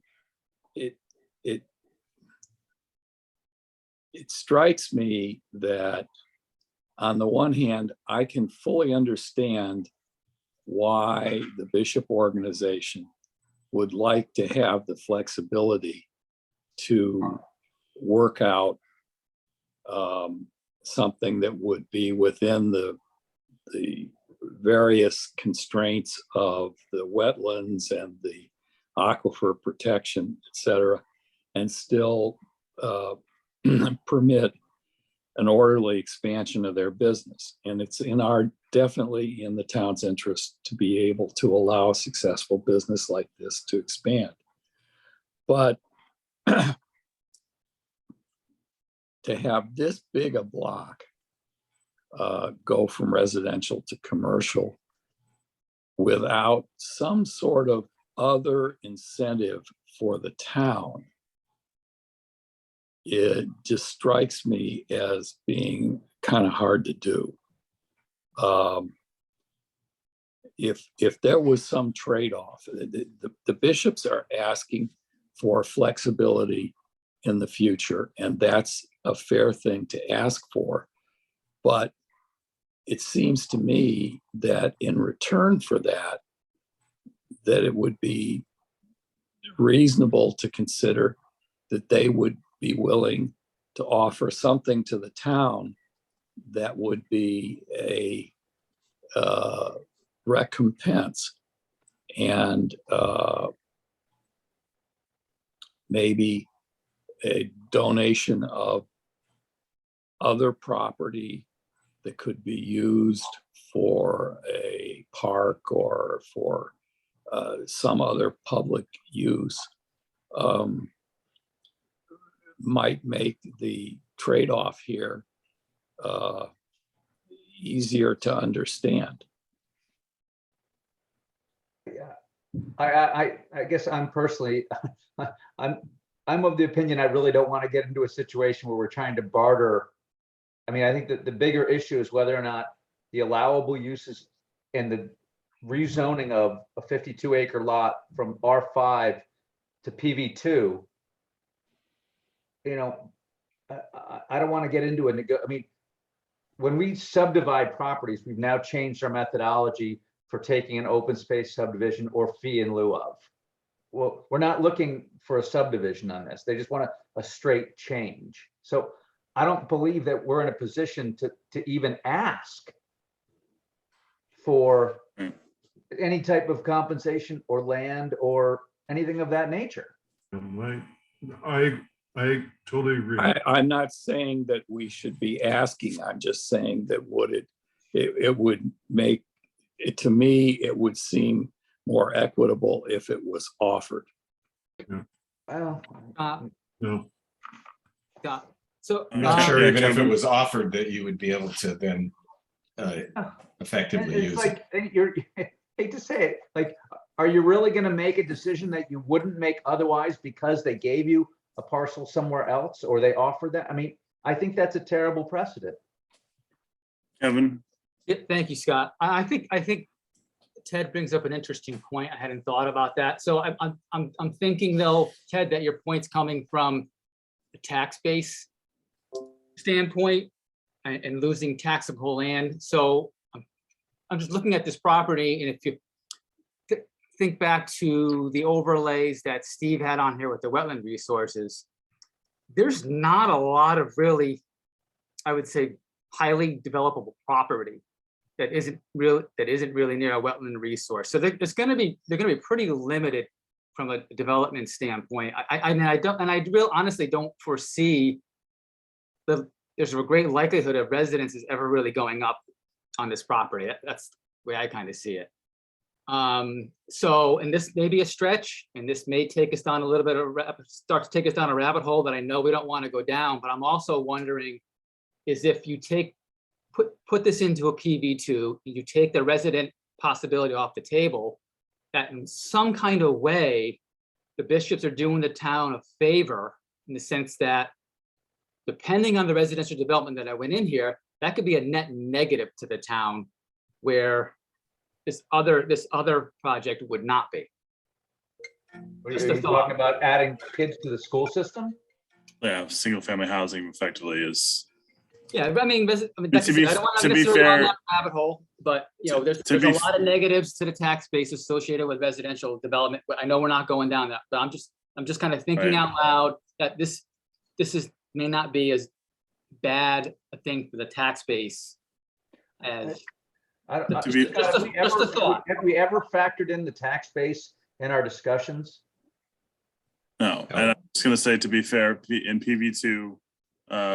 it strikes me that on the one hand, I can fully understand why the bishop organization would like to have the flexibility to work out something that would be within the various constraints of the wetlands and the aquifer protection, et cetera, and still permit an orderly expansion of their business. And it's definitely in the town's interest to be able to allow a successful business like this to expand. But to have this big a block go from residential to commercial without some sort of other incentive for the town, it just strikes me as being kind of hard to do. If there was some trade-off, the bishops are asking for flexibility in the future, and that's a fair thing to ask for. But it seems to me that in return for that it would be reasonable to consider that they would be willing to offer something to the town that would be a recompense, and maybe a donation of other property that could be used for a park or for some other public use, might make the trade-off here easier to understand. Yeah, I guess I'm personally, I'm of the opinion I really don't want to get into a situation where we're trying to barter. I mean, I think that the bigger issue is whether or not the allowable uses and the rezoning of a 52-acre lot from R5 to PV2. You know, I don't want to get into I mean, when we subdivide properties, we've now changed our methodology for taking an open space subdivision or fee in lieu of. Well, we're not looking for a subdivision on this. They just want a straight change. So I don't believe that we're in a position to even ask for any type of compensation or land or anything of that nature. I totally agree. I'm not saying that we should be asking. I'm just saying that it would make it, to me, it would seem more equitable if it was offered. Well, No. So I'm not sure Yeah, even if it Kevin. was offered that you would be able to then effectively it's use it. like, you're, hate to say it, like, are you really going to make a decision that you wouldn't make otherwise because they gave you a parcel somewhere else or they offered that? I mean, I think that's a terrible precedent. Kevin, yeah, thank you, Scott. I think Ted brings up an interesting point. I hadn't thought about that. So I'm thinking though, Ted, that your point's coming from a tax base standpoint and losing taxable land. So I'm just looking at this property, and if you think back to the overlays that Steve had on here with the wetland resources, there's not a lot of really, I would say, highly developable property that isn't really near a wetland resource. So they're going to be pretty limited from a development standpoint. I honestly don't foresee there's a great likelihood of residences ever really going up on this property. That's the way I kind of see it. So, and this may be a stretch, and this may take us down a little bit of start to take us down a rabbit hole that I know we don't want to go down. But I'm also wondering is if you put this into a PV2, you take the resident possibility off the table, that in some kind of way, the bishops are doing the town a favor in the sense that depending on the residential development that I went in here, that could be a net negative to the town where this other project would not be. Are you talking about adding kids to the school system? yeah, single family housing effectively is. Yeah, I mean, that's To be- I don't want to to be necessarily go down fair- that rabbit hole, but there's to a be lot of negatives to the tax base associated with residential development. But I know we're not going down that, but I'm just kind of thinking Right. out loud that this may not be as bad a thing for the tax base as. To be- Just a thought. Have we ever factored in the tax base in our discussions? No, and I'm just gonna say, to be fair, in PV2,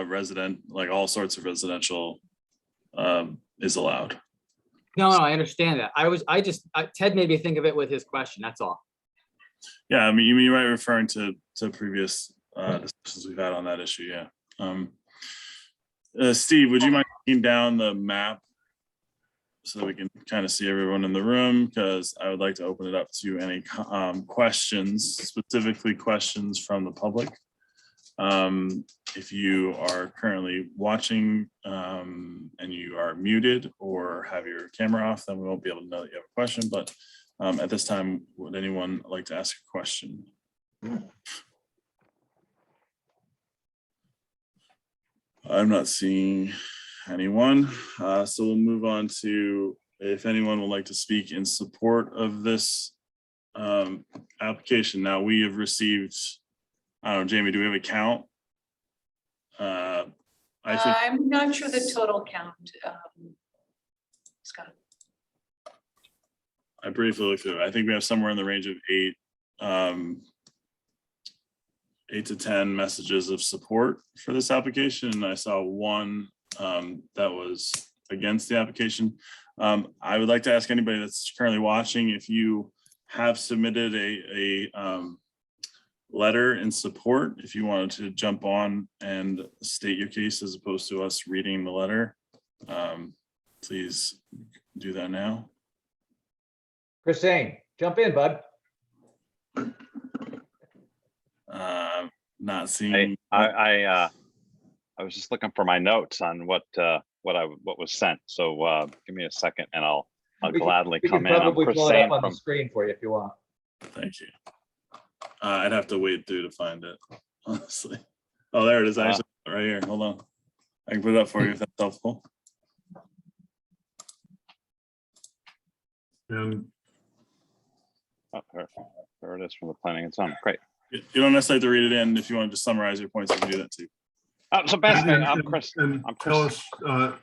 resident, like all sorts of residential, is allowed. No, I understand that. Ted made me think of it with his question. That's all. Yeah, I mean, you might be referring to previous discussions we've had on that issue, yeah. Steve, would you mind taking down the map so that we can kind of see everyone in the room? Because I would like to open it up to any questions, specifically questions from the public. If you are currently watching and you are muted or have your camera off, then we won't be able to know that you have a question. But at this time, would anyone like to ask a question? I'm not seeing anyone, so we'll move on to if anyone would like to speak in support of this application. Now, we have received, I don't know, Jamie, do we have a count? I think I'm not sure the total count. Scott. I briefly looked through it. I think we have somewhere in the range of 8 to 10 messages of support for this application. And I saw one that was against the application. I would like to ask anybody that's currently watching, if you have submitted a letter in support, if you wanted to jump on and state your case as opposed to us reading the letter, please do that now. Christine, jump in, bud. Not seeing. I was just looking for my notes on what was sent. So give me a second and I'll We can- gladly We come can in. I'm probably Chris pull it Zane up on the from, screen for you if you want. Thank you. I'd have to wade through to find it, honestly. Oh, there it is. Actually, right here. Hold on. I can put it up for you if that's helpful. And oh, there it is from the planning and zoning. Great. You don't necessarily have to read it in. If you want to just summarize your points, you can do that too. So basically, I'm Chris. and I'm tell Chris. us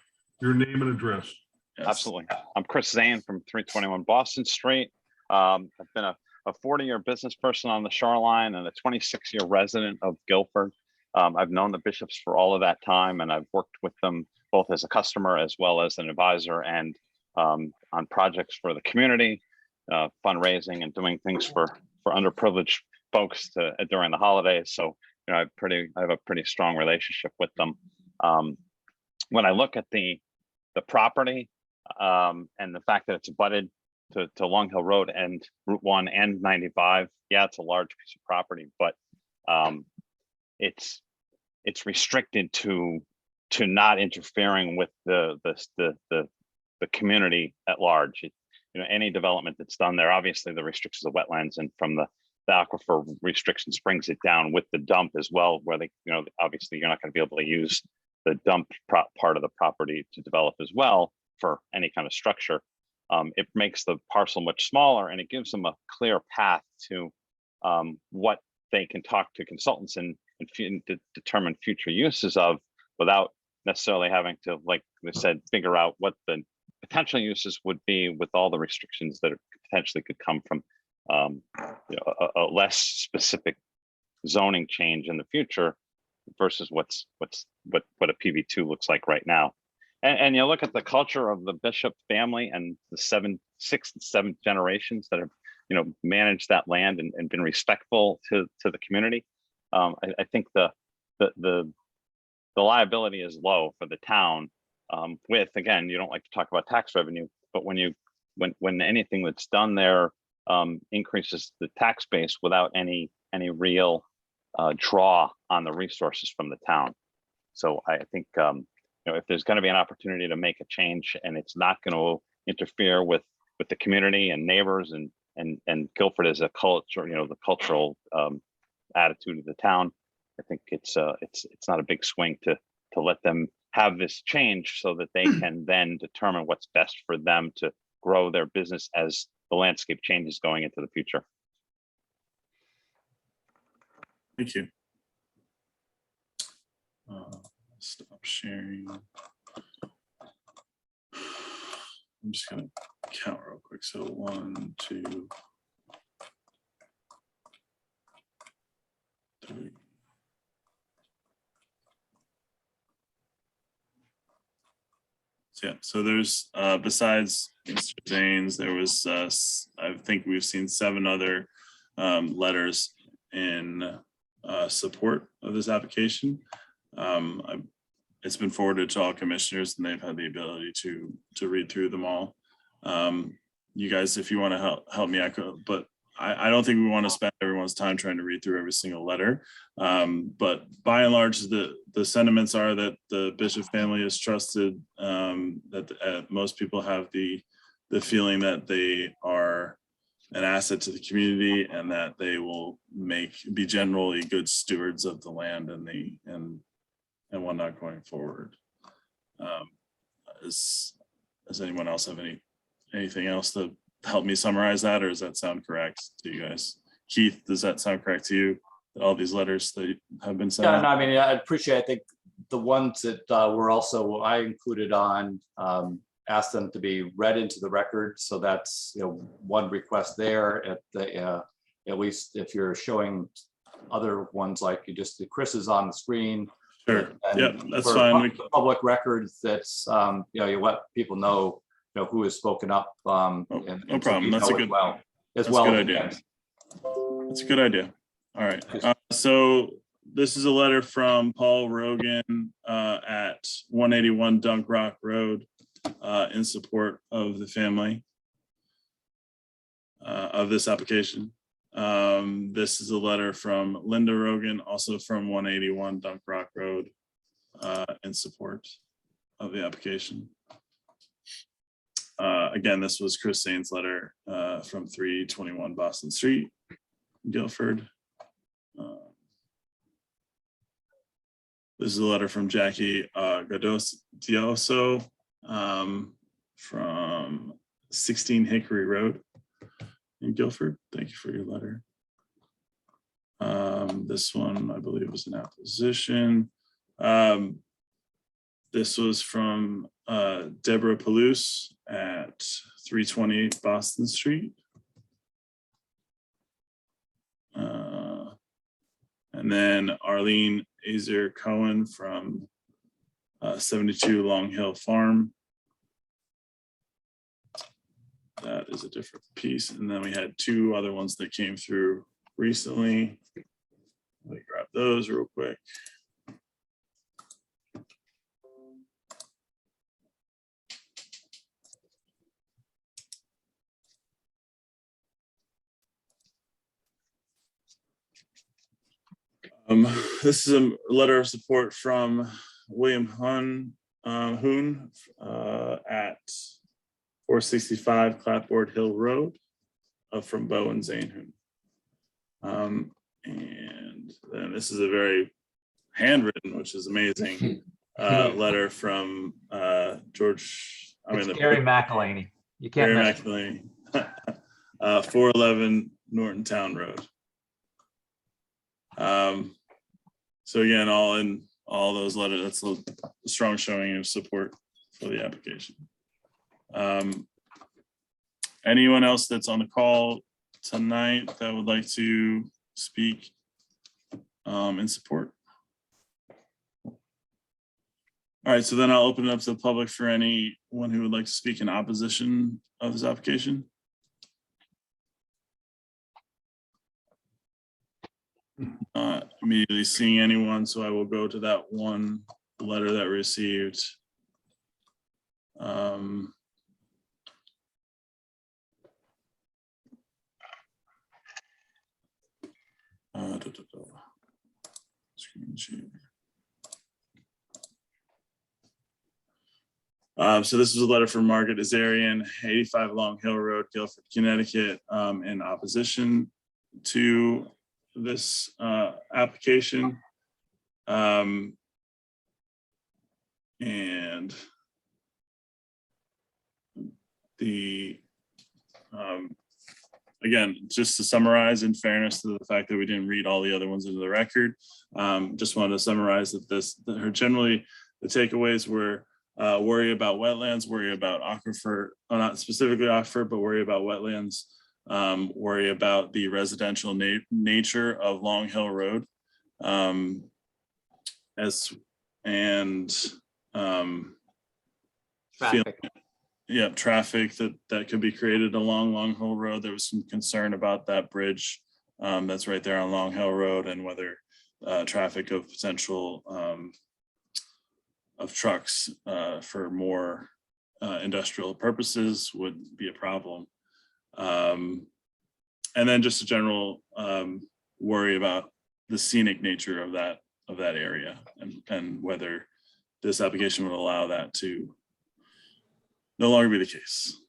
your name and address. Yes. Absolutely. I'm Chris Zane from 321 Boston Street. I've been a 40-year business person on the shoreline and a 26-year resident of Guilford. I've known the Bishops for all of that time, and I've worked with them both as a customer as well as an advisor and on projects for the community, fundraising and doing things for underprivileged folks during the holidays. So, I have a pretty strong relationship with them. When I look at the property and the fact that it's abutted to Long Hill Road and Route 1 and 95, yeah, it's a large piece of property, but it's restricted to not interfering with the community at large. Any development that's done there, obviously the restrictions of wetlands and from the aquifer restrictions brings it down with the dump as well, where they, obviously you're not going to be able to use the dump part of the property to develop as well for any kind of structure. It makes the parcel much smaller, and it gives them a clear path to what they can talk to consultants and determine future uses of, without necessarily having to, like they said, figure out what the potential uses would be with all the restrictions that potentially could come from a less specific zoning change in the future versus what a PV2 looks like right now. And you look at the culture of the Bishop family and the 6th and 7th generations that have, managed that land and been respectful to the community. I think the liability is low for the town. With, again, you don't like to talk about tax revenue, but when anything that's done there increases the tax base without any real draw on the resources from the town. So I think if there's going to be an opportunity to make a change and it's not going to interfere with the community and neighbors and Guilford as a culture, the cultural attitude of the town, I think it's not a big swing to let them have this change so that they can then determine what's best for them to grow their business as the landscape changes going into the future. Thank you. Stop sharing. I'm just gonna count real quick. So 1, 2, 3. So, yeah, so there's besides Mr. Zane's, there was I think we've seen 7 other letters in support of this application. It's been forwarded to all commissioners and they've had the ability to read through them all. You guys, if you want to help me, I could, but I don't think we want to spend everyone's time trying to read through every single letter. But by and large, the sentiments are that the Bishop family is trusted, that most people have the feeling that they are an asset to the community and that they will be generally good stewards of the land and whatnot going forward. Does anyone else have anything else to help me summarize that, or does that sound correct to you guys? Keith, does that sound correct to you? All these letters that have been sent? Yeah, out? no, I mean, I appreciate, I think the ones that were also, I included on, asked them to be read into the record. So that's, one request there at the, at least if you're showing other ones like Chris is on the screen, Sure. And Yep, that's for fine. Public records, that's, you let people know, who has spoken up. No problem. That's a good- As that's a well. good idea. That's a good idea. All right. So this is a letter from Paul Rogan at 181 Dunk Rock Road in support of the family of this application. This is a letter from Linda Rogan, also from 181 Dunk Rock Road in support of the application. Again, this was Chris Sain's letter from 321 Boston Street, Guilford. This is a letter from Jackie Gadoso from 16 Hickory Road in Guilford. Thank you for your letter. This one, I believe, was an opposition. This was from Deborah Palouse at 328 Boston Street. And then Arlene Azer Cohen from 72 Long Hill Farm. That is a different piece. And then we had two other ones that came through recently. Let me grab those real quick. This is a letter of support from William Hoon at 465 Clapboard Hill Road from Bo and Zane Hoon. And then this is a very handwritten, which is amazing, letter from George. It's Gary McElhaney. You can't Gary miss it. McElhaney, 411 Norton Town Road. So again, all those letters, that's a strong showing of support for the application. Anyone else that's on the call tonight that would like to speak in support? All right, so then I'll open it up to the public for anyone who would like to speak in opposition of this application. Not immediately seeing anyone, so I will go to that one letter that we received. Screen share. So this was a letter from Margaret Azarian, 85 Long Hill Road, Guilford, Connecticut, in opposition to this application. And the again, just to summarize, in fairness to the fact that we didn't read all the other ones into the record, just wanted to summarize that her generally the takeaways were worry about wetlands, worry about aquifer, not specifically aquifer, but worry about wetlands, worry about the residential nature of Long Hill Road, Traffic. Traffic that could be created along Long Hill Road. There was some concern about that bridge that's right there on Long Hill Road, and whether traffic of potential of trucks for more industrial purposes would be a problem. And then just a general worry about the scenic nature of that area, and whether this application would allow that to no longer be the case.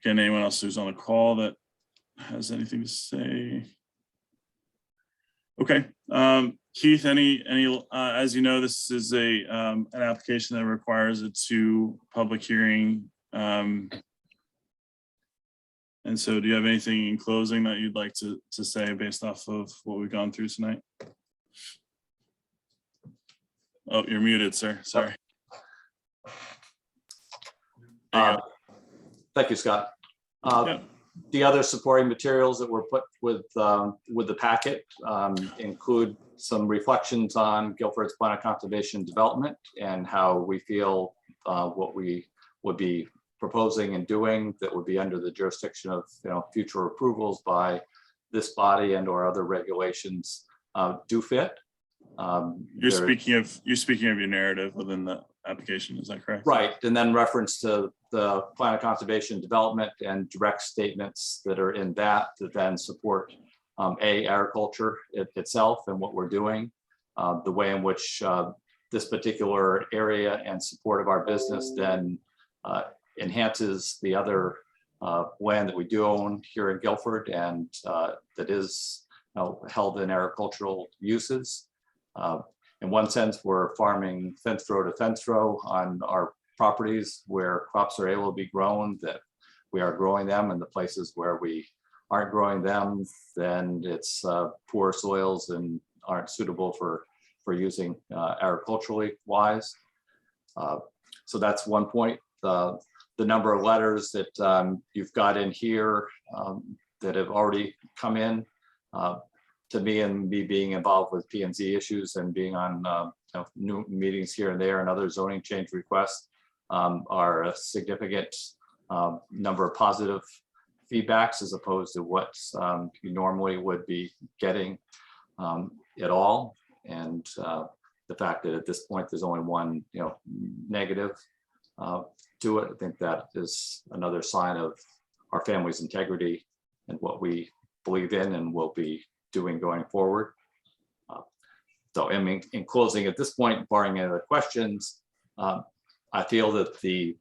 Again, anyone else who's on the call that has anything to say? Okay, Keith, any as you know, this is an application that requires a public hearing. And so do you have anything in closing that you'd like to say based off of what we've gone through tonight? Oh, you're muted, sir. Sorry. Thank you, Scott. Yeah. The other supporting materials that were put with the packet include some reflections on Guilford's plan of conservation development and how we feel what we would be proposing and doing that would be under the jurisdiction of future approvals by this body and or other regulations do fit. You're speaking of your narrative within the application, is that correct? Right, and then reference to the plan of conservation development and direct statements that are in that then support agriculture itself and what we're doing, the way in which this particular area and support of our business then enhances the other land that we do own here in Guilford and that is held in agricultural uses. In one sense, we're farming fence row to fence row on our properties where crops are able to be grown, that we are growing them, and the places where we aren't growing them, then it's poor soils and aren't suitable for using agriculturally wise. So that's one point. The number of letters that you've got in here that have already come in to me, and me being involved with P&Z issues and being on new meetings here and there and other zoning change requests are a significant number of positive feedbacks as opposed to what you normally would be getting at all. And the fact that at this point there's only one negative to it, I think that is another sign of our family's integrity and what we believe in and will be doing going forward. So in closing at this point, barring any other questions, I feel that the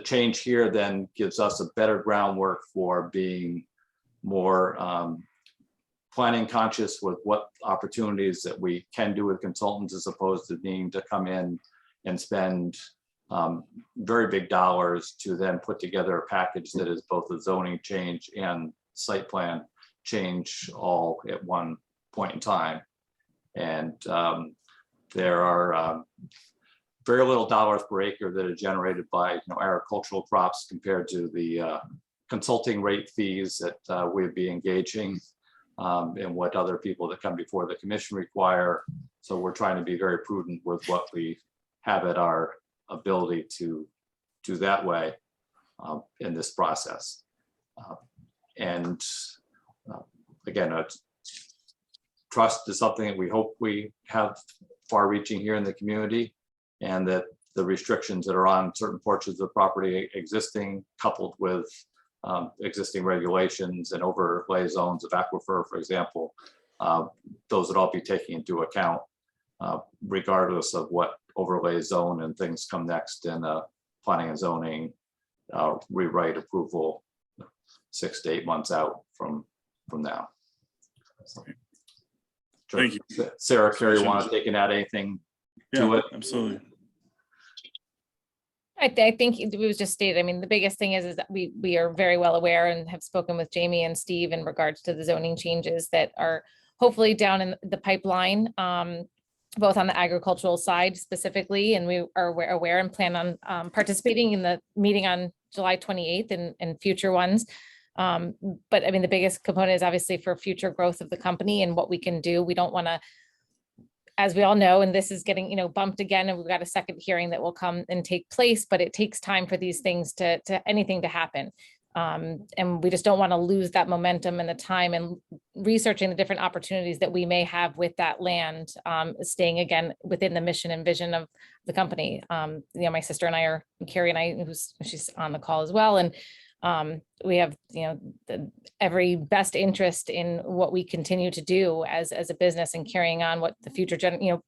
change here then gives us a better groundwork for being more planning conscious with what opportunities that we can do with consultants as opposed to needing to come in and spend very big dollars to then put together a package that is both a zoning change and site plan change all at one point in time. And there are very little dollars per acre that are generated by agricultural crops compared to the consulting rate fees that we'd be engaging and what other people that come before the commission require. So we're trying to be very prudent with what we have at our ability to do that way in this process. And again, trust is something that we hope we have far-reaching here in the community, and that the restrictions that are on certain portions of the property existing, coupled with existing regulations and overlay zones of aquifer, for example, those would all be taken into account regardless of what overlay zone and things come next in planning and zoning rewrite approval 6 to 8 months out from now. So, Thank you. Sarah, Carrie, want to take and add anything to it? Absolutely. I think it was just stated. I mean, the biggest thing is that we are very well aware and have spoken with Jamie and Steve in regards to the zoning changes that are hopefully down in the pipeline, both on the agricultural side specifically, and we are aware and plan on participating in the meeting on July 28th and future ones. But I mean, the biggest component is obviously for future growth of the company and what we can do. We don't want to, as we all know, and this is getting, bumped again, and we've got a second hearing that will come and take place, but it takes time for these things to anything to happen. And we just don't want to lose that momentum and the time and researching the different opportunities that we may have with that land, staying again within the mission and vision of the company. My sister and I Carrie and I, she's on the call as well. And we have, every best interest in what we continue to do as a business and carrying on what the future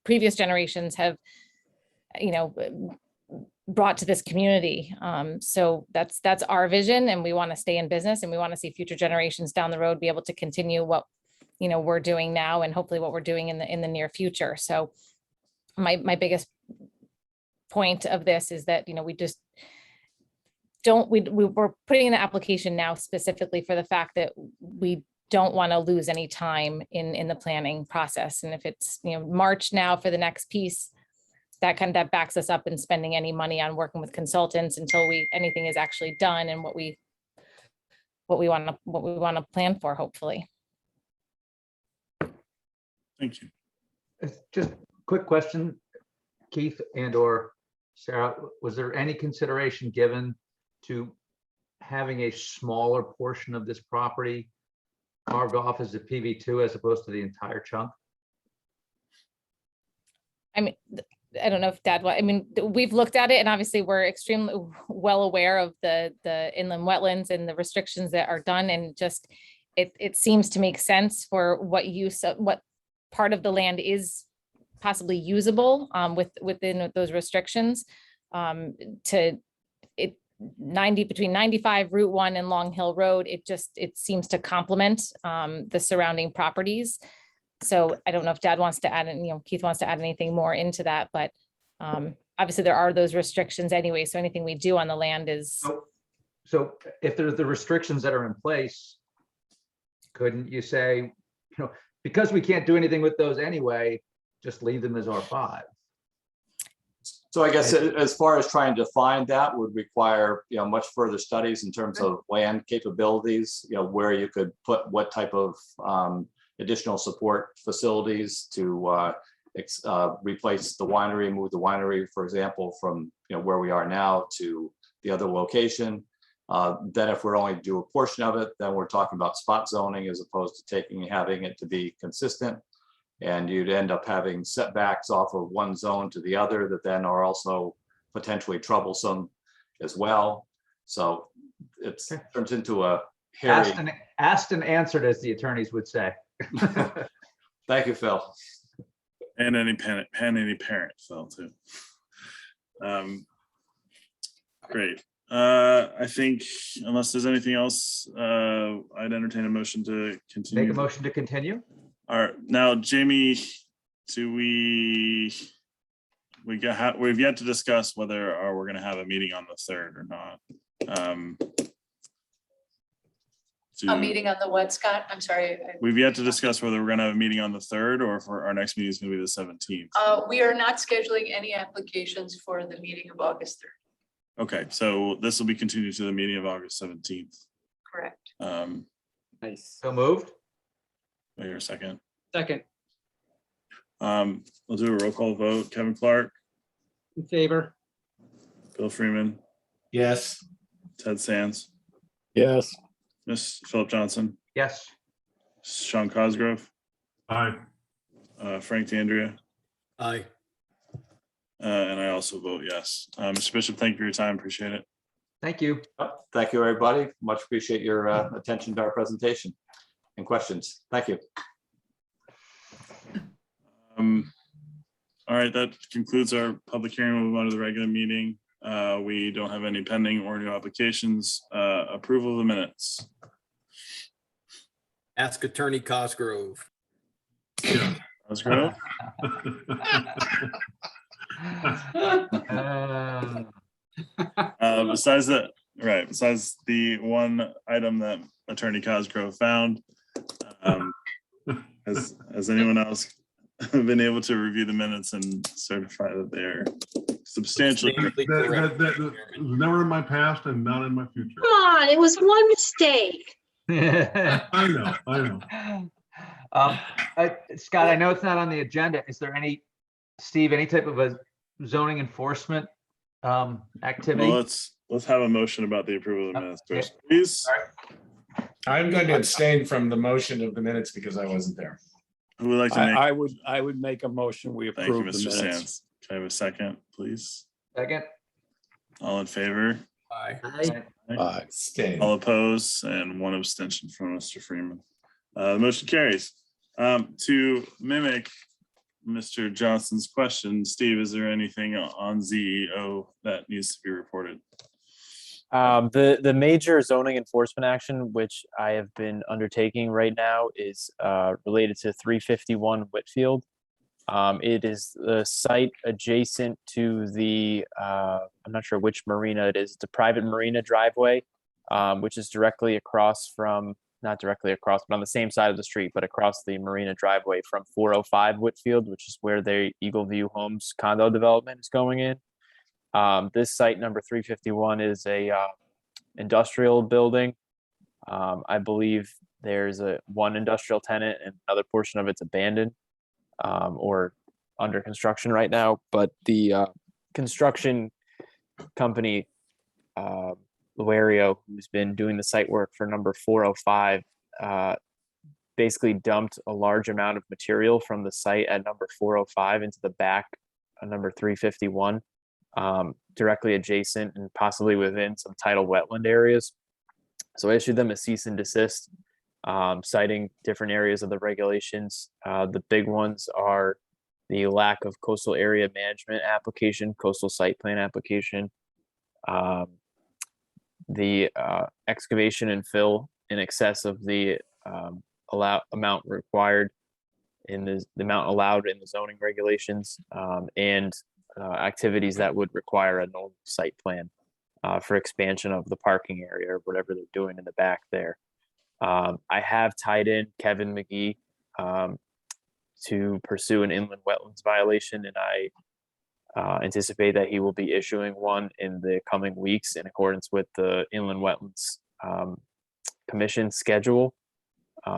previous generations have, brought to this community. So that's our vision, and we want to stay in business, and we want to see future generations down the road be able to continue what, we're doing now, and hopefully what we're doing in the near future. So my biggest point of this is that, we just we're putting in the application now specifically for the fact that we don't want to lose any time in the planning process. And if it's, March now for the next piece, that backs us up in spending any money on working with consultants until anything is actually done and what we what we want to plan for, hopefully. Thank you. Just quick question, Keith and or Sarah, was there any consideration given to having a smaller portion of this property carved off as a PV2 as opposed to the entire chunk? I mean, I don't know if I mean, we've looked at it and obviously we're extremely well aware of the inland wetlands and the restrictions that are done, and just it seems to make sense for what part of the land is possibly usable within those restrictions between 95 Route 1 and Long Hill Road. It seems to complement the surrounding properties. So I don't know if Dad wants to add, Keith wants to add anything more into that, but obviously there are those restrictions anyway. So anything we do on the land is. So if there's the restrictions that are in place, couldn't you say, because we can't do anything with those anyway, just leave them as R5? So I guess as far as trying to define that would require, much further studies in terms of land capabilities, where you could put what type of additional support facilities to replace the winery, move the winery, for example, from where we are now to the other location. Then if we're only to do a portion of it, then we're talking about spot zoning as opposed to having it to be consistent. And you'd end up having setbacks off of one zone to the other that then are also potentially troublesome as well. So it turns into a hairy. Asked and answered, as the attorneys would say. Thank you, Phil. And any parent, Phil, too. Great. I think unless there's anything else, I'd entertain a motion to continue. Make a motion to continue. All right, now, Jamie, we've yet to discuss whether we're going to have a meeting on the 3rd or not. A meeting on the what, Scott? I'm sorry. We've yet to discuss whether we're going to have a meeting on the 3rd or if our next meeting is going to be the 17th. We are not scheduling any applications for the meeting of August 3rd. Okay, so this will be continued to the meeting of August 17th. Correct. Nice. So moved. Wait here a second. Second, We'll do a roll call vote. Kevin Clark, in favor. Bill Freeman, Yes. Ted Sands, Yes. Miss Philip Johnson, Yes. Sean Cosgrove, Aye. Frank DeAndrea, Aye. and I also vote yes. Mr. Bishop, thank you for your time. Appreciate it. Thank you. Thank you, everybody. Much appreciate your attention to our presentation and questions. Thank you. All right, that concludes our public hearing. We'll move on to the regular meeting. We don't have any pending or new applications. Approval of the minutes. Ask Attorney Cosgrove. Cosgrove? Besides the one item that Attorney Cosgrove found, has anyone else been able to review the minutes and certify that they're substantially correct? That was never in my past and not in my future. Come on, it was one mistake. I know. Scott, I know it's not on the agenda. Is there any type of a zoning enforcement activity? Well, let's have a motion about the approval of the minutes first, please. I'm going to abstain from the motion of the minutes because I wasn't there. Who would like to make? I would make a motion. We Thank you, approve the Mr. minutes. Sands. Can I have a second, please? Second. All in favor? Aye. Aye. Stay. All opposed, and one abstention from Mr. Freeman. The motion carries. To mimic Mr. Johnson's question, Steve, is there anything on ZEO that needs to be reported? The major zoning enforcement action, which I have been undertaking right now, is related to 351 Whitfield. It is the site adjacent to the, I'm not sure which marina it is. It's a private marina driveway, which is directly across from, not directly across, but on the same side of the street, but across the marina driveway from 405 Whitfield, which is where the Eagle View Homes condo development is going in. This site number 351 is a industrial building. I believe there's one industrial tenant and another portion of it's abandoned or under construction right now. But the construction company, Luario, who's been doing the site work for number 405, basically dumped a large amount of material from the site at number 405 into the back of number 351, directly adjacent and possibly within some tidal wetland areas. So I issued them a cease and desist, citing different areas of the regulations. The big ones are the lack of coastal area management application, coastal site plan application, the excavation and fill in excess of the amount required in the amount allowed in the zoning regulations, and activities that would require a normal site plan for expansion of the parking area or whatever they're doing in the back there. I have tied in Kevin McGee to pursue an inland wetlands violation, and I anticipate that he will be issuing one in the coming weeks in accordance with the Inland Wetlands Commission schedule,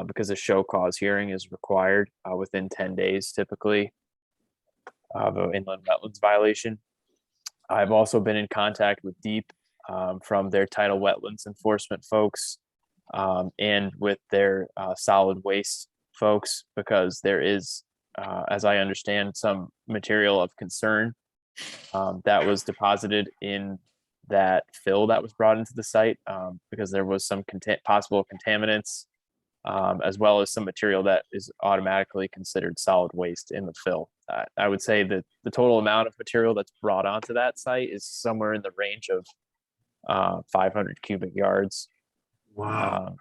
because a show cause hearing is required within 10 days typically of an inland wetlands violation. I've also been in contact with Deep from their tidal wetlands enforcement folks and with their solid waste folks, because there is, as I understand, some material of concern that was deposited in that fill that was brought into the site, because there was some possible contaminants, as well as some material that is automatically considered solid waste in the fill. I would say that the total amount of material that's brought onto that site is somewhere in the range of 500 cubic yards. Wow.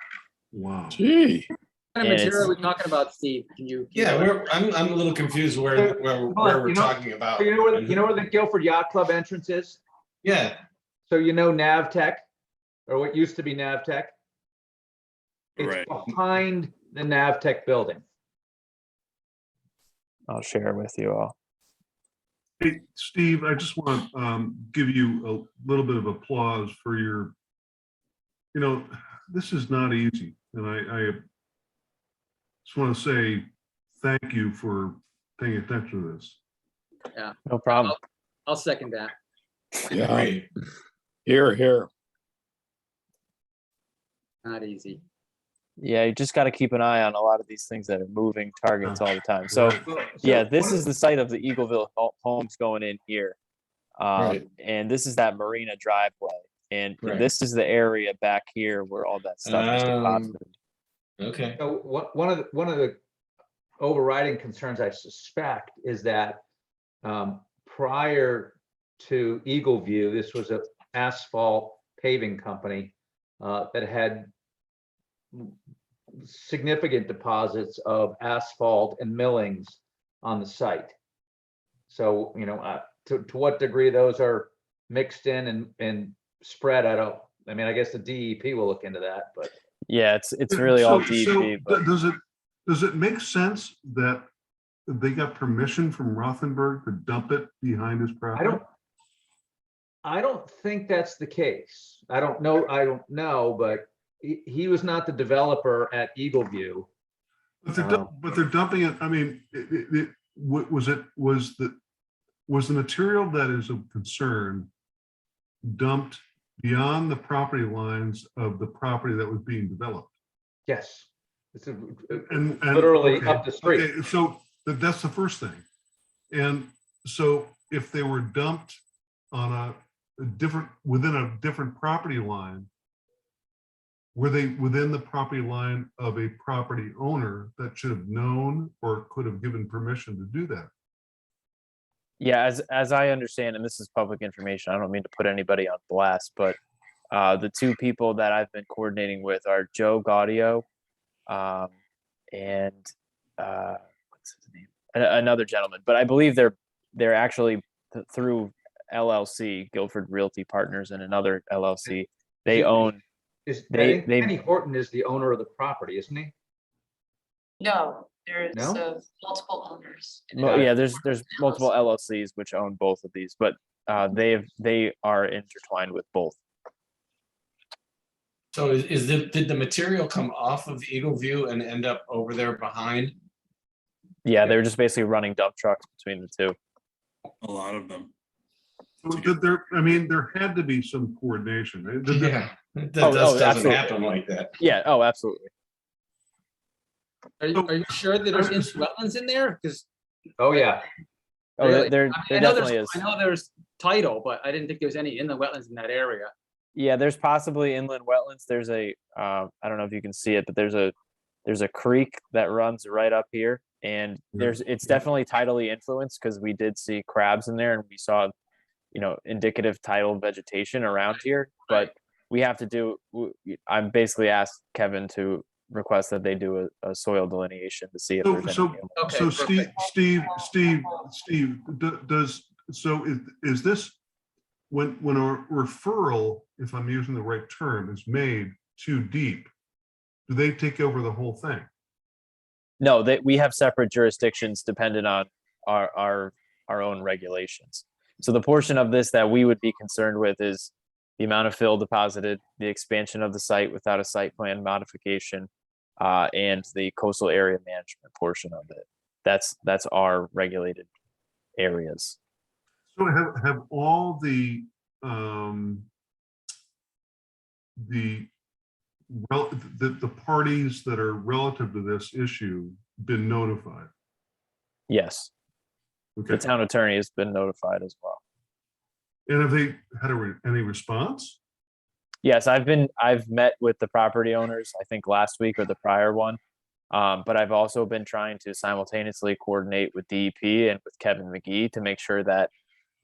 Wow. Gee. What kind of And material are it's- we talking about, Steve? Can you? Yeah, I'm a little confused where we're talking about. You know where the Guilford Yacht Club entrance is? Yeah, So you know Navtech, or what used to be Navtech? Right. It's behind the Navtech building. I'll share with you all. Hey, Steve, I just want to give you a little bit of applause for your, this is not easy. And I just want to say thank you for paying attention to this. Yeah, No problem. I'll second that. Yeah. great. Here, here. Not easy. Yeah, you just got to keep an eye on a lot of these things that are moving targets all the time. So yeah, this is the site of the Eagleville homes going in here. Right. And this is that Marina driveway. And Right. this is the area back here where all that stuff is deposited. Okay. So one of the overriding concerns I suspect is that prior to Eagle View, this was an asphalt paving company that had significant deposits of asphalt and millings on the site. So, to what degree those are mixed in and spread, I mean, I guess the DEP will look into that, but. Yeah, it's really all So DEP. But does it make sense that they got permission from Rothenberg to dump it behind his property? I don't think that's the case. I don't know, but he was not the developer at Eagle View. But they're dumping it. I mean, was the material that is of concern dumped beyond the property lines of the property that was being developed? Yes. It's And literally okay, up the street. okay, so that's the first thing. And so if they were dumped on within a different property line, were they within the property line of a property owner that should have known or could have given permission to do that? yeah, as I understand, and this is public information, I don't mean to put anybody on blast, but the two people that I've been coordinating with are Joe Gaudio and what's his name? Another gentleman. But I believe they're actually through LLC, Guilford Realty Partners, and another LLC. They own. I think Kenny Horton is the owner of the property, isn't he? No, there's No? multiple owners. Well, yeah, there's multiple LLCs which own both of these, but they are intertwined with both. So did the material come off of Eagle View and end up over there behind? Yeah, they were just basically running dump trucks between the two. A lot of them. I mean, there had to be some coordination. Yeah, that Oh, doesn't absolutely. happen like that. Yeah, oh, absolutely. Are you sure that there's any wetlands in there? Because Oh, yeah. Oh, Really? there I know definitely is. I know there's tidal, but I didn't think there was any in the wetlands in that area. Yeah, there's possibly inland wetlands. There's a, I don't know if you can see it, but there's a creek that runs right up here, and it's definitely tidally influenced because we did see crabs in there, and we saw, indicative tidal vegetation around here. But we have to do. I'm basically asked Kevin to request that they do a soil delineation to see if there's any. So Steve, is this when a referral, if I'm using the right term, is made too deep, do they take over the whole thing? No, we have separate jurisdictions dependent on our own regulations. So the portion of this that we would be concerned with is the amount of fill deposited, the expansion of the site without a site plan modification, and the coastal area management portion of it. That's our regulated areas. So have all the parties that are relative to this issue been notified? Yes. Okay. The town attorney has been notified as well. And have they had any response? Yes, I've met with the property owners, I think last week or the prior one. But I've also been trying to simultaneously coordinate with DEP and with Kevin McGee to make sure that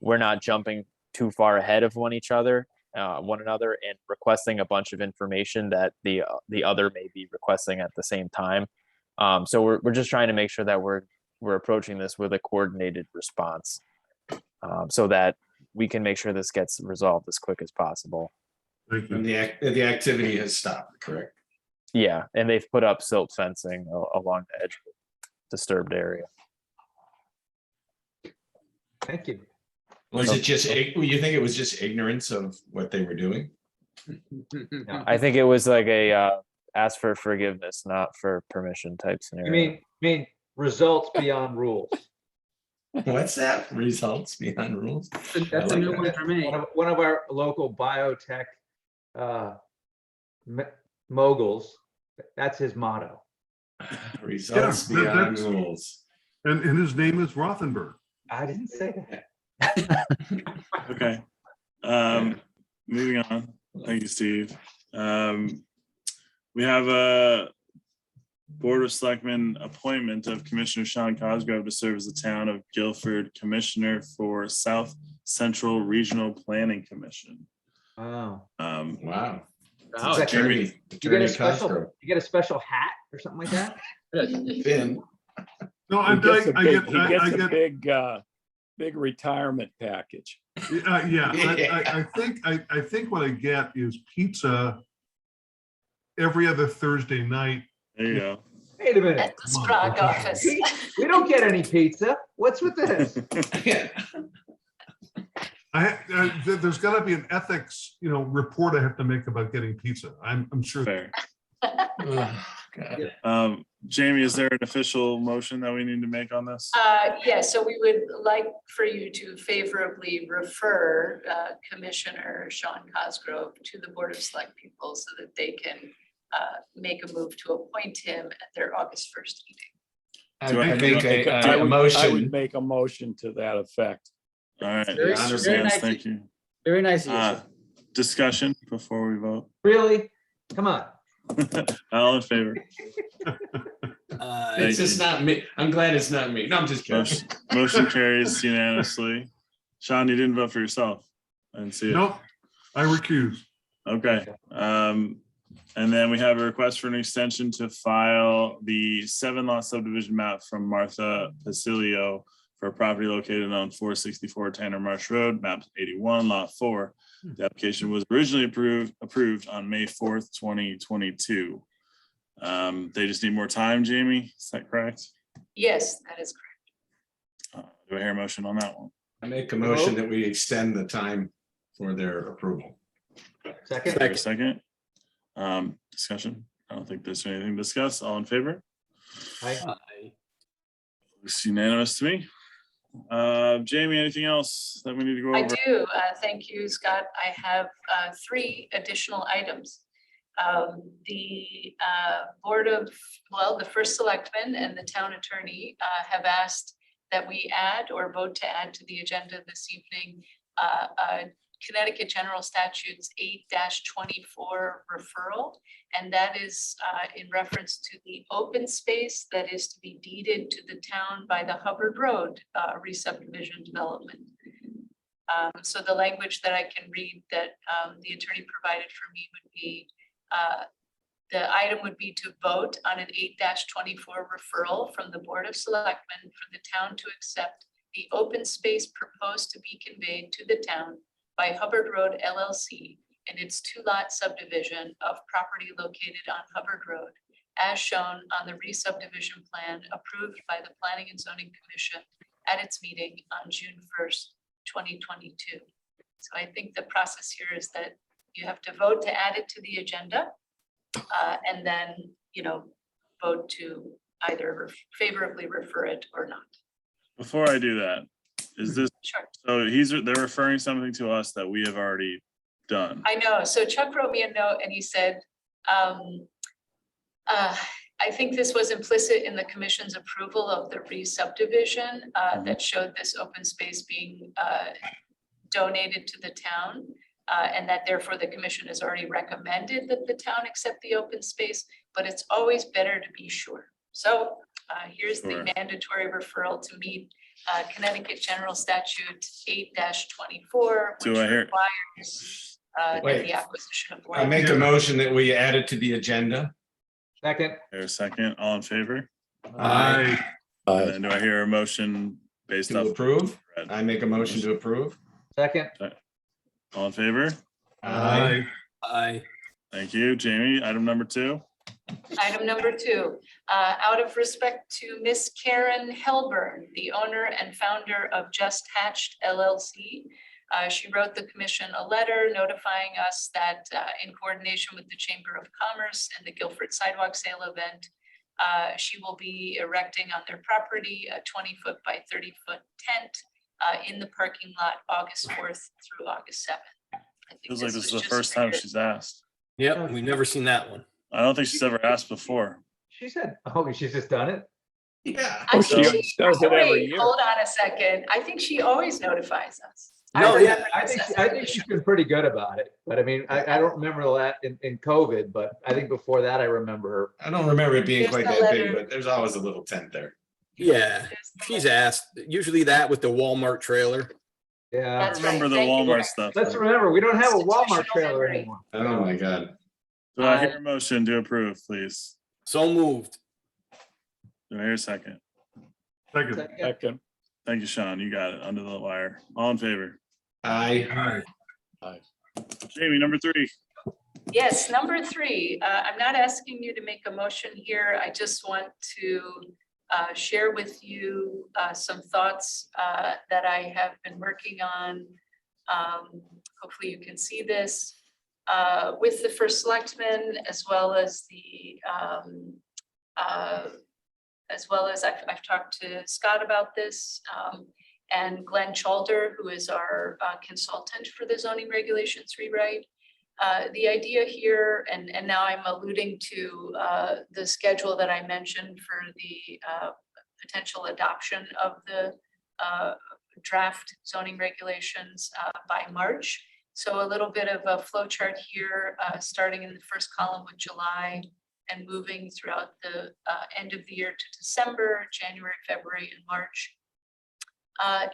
we're not jumping too far ahead of one another, and requesting a bunch of information that the other may be requesting at the same time. So we're just trying to make sure that we're approaching this with a coordinated response, so that we can make sure this gets resolved as quick as possible. Thank you. And the activity has stopped, correct? Yeah, and they've put up silt fencing along the edge of the disturbed area. Thank you. Was it just, you think it was just ignorance of what they were doing? I think it was like a ask for forgiveness, not for permission type scenario. You mean results beyond rules? What's that? Results beyond rules? That's a new one for me. One of our local biotech moguls, that's his motto. Results Yeah, beyond that's- rules. And his name is Rothenberg. I didn't say that. Okay. Moving on. Thank you, Steve. We have a Board of Selectmen appointment of Commissioner Sean Cosgrove to serve as the town of Guilford Commissioner for South Central Regional Planning Commission. Oh. Wow. Oh, Attorney You get Cosgrove. a special hat or something like that? Finn. No, He gets I a get, big retirement package. yeah, I think what I get is pizza every other Thursday night. There you go. Wait a minute. At the Sprague office. We don't get any pizza. What's with this? There's got to be an ethics, report I have to make about getting pizza. I'm sure. Fair. God. Jamie, is there an official motion that we need to make on this? Yeah, so we would like for you to favorably refer Commissioner Sean Cosgrove to the Board of Select People so that they can make a move to appoint him at their August 1st meeting. I make a I would motion. make a motion to that effect. All right. Very Yes, nice. thank you. Very nice of you. Discussion before we vote. Really? Come on. All in favor? It's just not me. I'm glad it's not me. No, I'm just kidding. Motion carries unanimously. Sean, you didn't vote for yourself. I didn't see it. Nope, I recuse. Okay. And then we have a request for an extension to file the 7-lot subdivision map from Martha Basilio for a property located on 464 Tanner Marsh Road, map 81, lot 4. The application was originally approved on May 4th, 2022. They just need more time, Jamie, is that correct? Yes, that is correct. Do I hear a motion on that one? I make a motion that we extend the time for their approval. Second. Is there a second? Discussion? I don't think there's anything to discuss. All in favor? Looks unanimous to me. Jamie, anything else that we need to go I over? do. Thank you, Scott. I have 3 additional items. The the first selectman and the town attorney have asked that we add or vote to add to the agenda this evening Connecticut General Statutes 8-24 referral. And that is in reference to the open space that is to be deeded to the town by the Hubbard Road re-subdivision development. So the language that I can read that the attorney provided for me would be, the item would be to vote on an 8-24 referral from the Board of Selectmen for the town to accept the open space proposed to be conveyed to the town by Hubbard Road LLC and its 2-lot subdivision of property located on Hubbard Road, as shown on the re-subdivision plan approved by the Planning and Zoning Commission at its meeting on June 1st, 2022. So I think the process here is that you have to vote to add it to the agenda, and then, vote to either favorably refer it or not. Before I do that, is this, Sure. so they're referring something to us that we have already done. I know. So Chuck wrote me a note and he said, I think this was implicit in the commission's approval of the re-subdivision that showed this open space being donated to the town. And that therefore the commission has already recommended that the town accept the open space, but it's always better to be sure. So here's the mandatory referral to meet Connecticut General Statute 8-24, which requires that the acquisition of I land. make a motion that we add it to the agenda. Second. There's a second. All in favor? Aye. And then do I hear a motion based To off? approve. I make a motion to approve. Second. All in favor? Aye. Aye. Thank you. Jamie, item number 2. Item number 2, out of respect to Miss Karen Helburn, the owner and founder of Just Hatched LLC, she wrote the commission a letter notifying us that in coordination with the Chamber of Commerce and the Guilford sidewalk sale event, she will be erecting on their property a 20-foot by 30-foot tent in the parking lot August 4th through August 7th. Feels like this is the first time she's asked. Yep, we've never seen that one. I don't think she's ever asked before. She said, oh, she's just done it? Yeah. I she think does it every wait, year. hold on a second. I think she always notifies us. No, I think she's been pretty good about it, but I mean, I don't remember that in COVID, but I think before that, I remember her. I don't remember it being Here's quite the that big, letter. but there's always a little tent there. Yeah, she's asked. Usually that with the Walmart trailer. Yeah, That's I remember right. the Thank you. Walmart stuff. let's remember, we don't have a Walmart Institutional trailer memory. anymore. Oh my God. Do I hear a motion to approve, please? So moved. Do I hear a second? Second. Second. Thank you, Sean. You got it under the wire. All in favor? Aye. Jamie, number 3. Yes, number 3, I'm not asking you to make a motion here. I just want to share with you some thoughts that I have been working on. Hopefully you can see this with the first selectman, as well as I've talked to Scott about this, and Glenn Chalder, who is our consultant for the zoning regulations rewrite. The idea here, and now I'm alluding to the schedule that I mentioned for the potential adoption of the draft zoning regulations by March. So a little bit of a flow chart here, starting in the first column with July and moving throughout the end of the year to December, January, February, and March.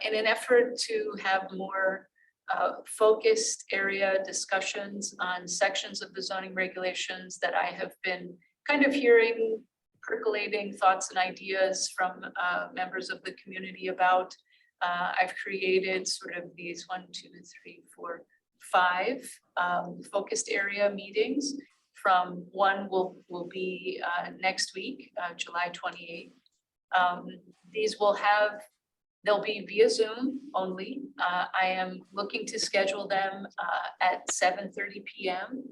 In an effort to have more focused area discussions on sections of the zoning regulations that I have been kind of hearing percolating thoughts and ideas from members of the community about. I've created sort of these 1, 2, 3, 4, 5 focused area meetings. From one will be next week, July 28th. These they'll be via Zoom only. I am looking to schedule them at 7:30 p.m.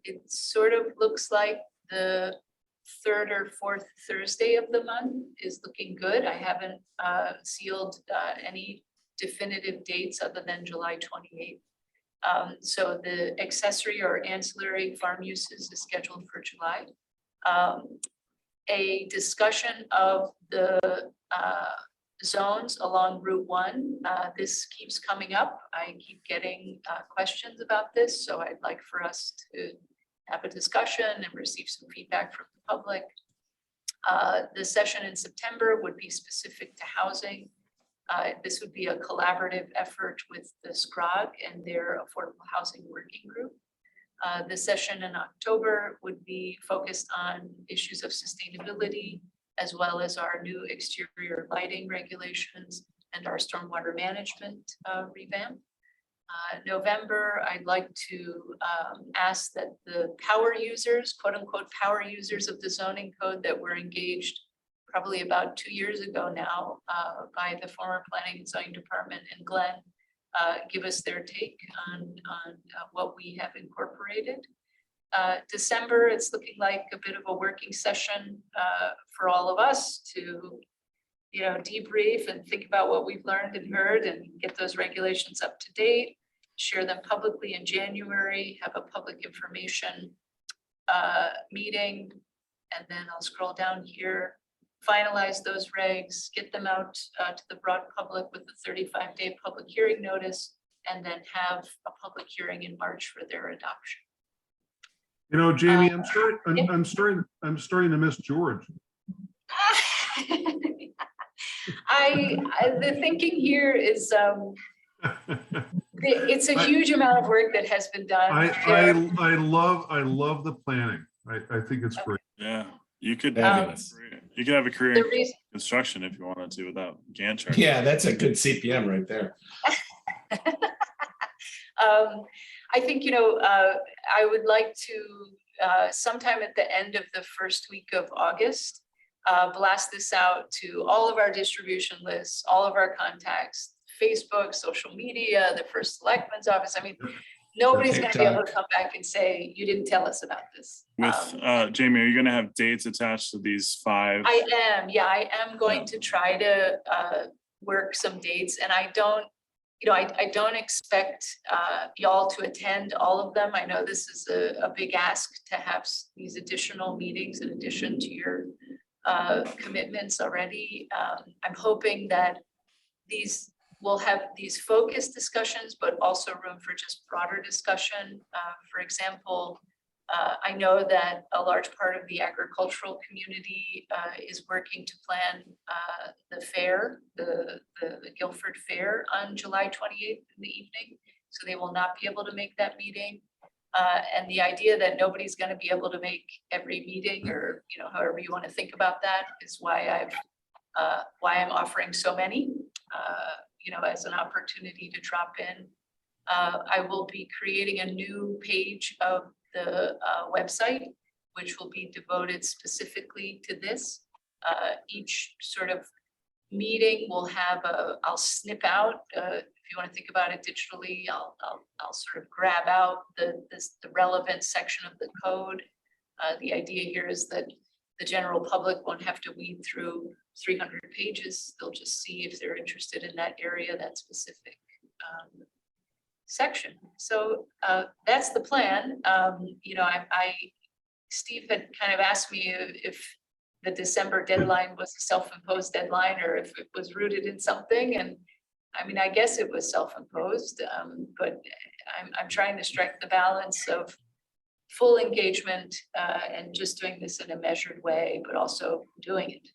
It sort of looks like the third or fourth Thursday of the month is looking good. I haven't sealed any definitive dates other than July 28th. So the accessory or ancillary farm uses is scheduled for July. A discussion of the zones along Route 1. This keeps coming up. I keep getting questions about this, so I'd like for us to have a discussion and receive some feedback from the public. The session in September would be specific to housing. This would be a collaborative effort with the SCROG and their Affordable Housing Working Group. The session in October would be focused on issues of sustainability, as well as our new exterior lighting regulations and our stormwater management revamp. November, I'd like to ask that the power users, quote unquote, power users of the zoning code that were engaged probably about 2 years ago now by the former planning and zoning department in Glen, give us their take on what we have incorporated. December, it's looking like a bit of a working session for all of us to, debrief and think about what we've learned and heard and get those regulations up to date, share them publicly in January, have a public information meeting, and then I'll scroll down here, finalize those regs, get them out to the broad public with the 35-day public hearing notice, and then have a public hearing in March for their adoption. Jamie, I'm starting to miss George. The thinking here is it's a huge amount of work that has been done. I love the planning. I think it's great. Yeah, you could Fabulous. you could have a career The in reason, construction if you wanted to without Gantt chart. Yeah, that's a good CPM right there. I think, I would like to sometime at the end of the first week of August, blast this out to all of our distribution lists, all of our contacts, Facebook, social media, the first selectman's office. I mean, nobody's going to be able to come back and say, you didn't tell us about this. With Jamie, are you going to have dates attached to these 5? I am going to try to work some dates, and I don't expect y'all to attend all of them. I know this is a big ask to have these additional meetings in addition to your commitments already. I'm hoping that we'll have these focused discussions, but also room for just broader discussion. For example, I know that a large part of the agricultural community is working to plan the fair, the Guilford Fair on July 28th in the evening. So they will not be able to make that meeting. And the idea that nobody's going to be able to make every meeting, or however you want to think about that, is why I'm offering so many, as an opportunity to drop in. I will be creating a new page of the website, which will be devoted specifically to this. Each sort of meeting will have I'll snip out, if you want to think about it digitally, I'll sort of grab out the relevant section of the code. The idea here is that the general public won't have to weed through 300 pages. They'll just see if they're interested in that area, that specific section. So that's the plan. Steve had kind of asked me if the December deadline was a self-imposed deadline or if it was rooted in something. And I mean, I guess it was self-imposed, but I'm trying to strike the balance of full engagement and just doing this in a measured way, but also doing it.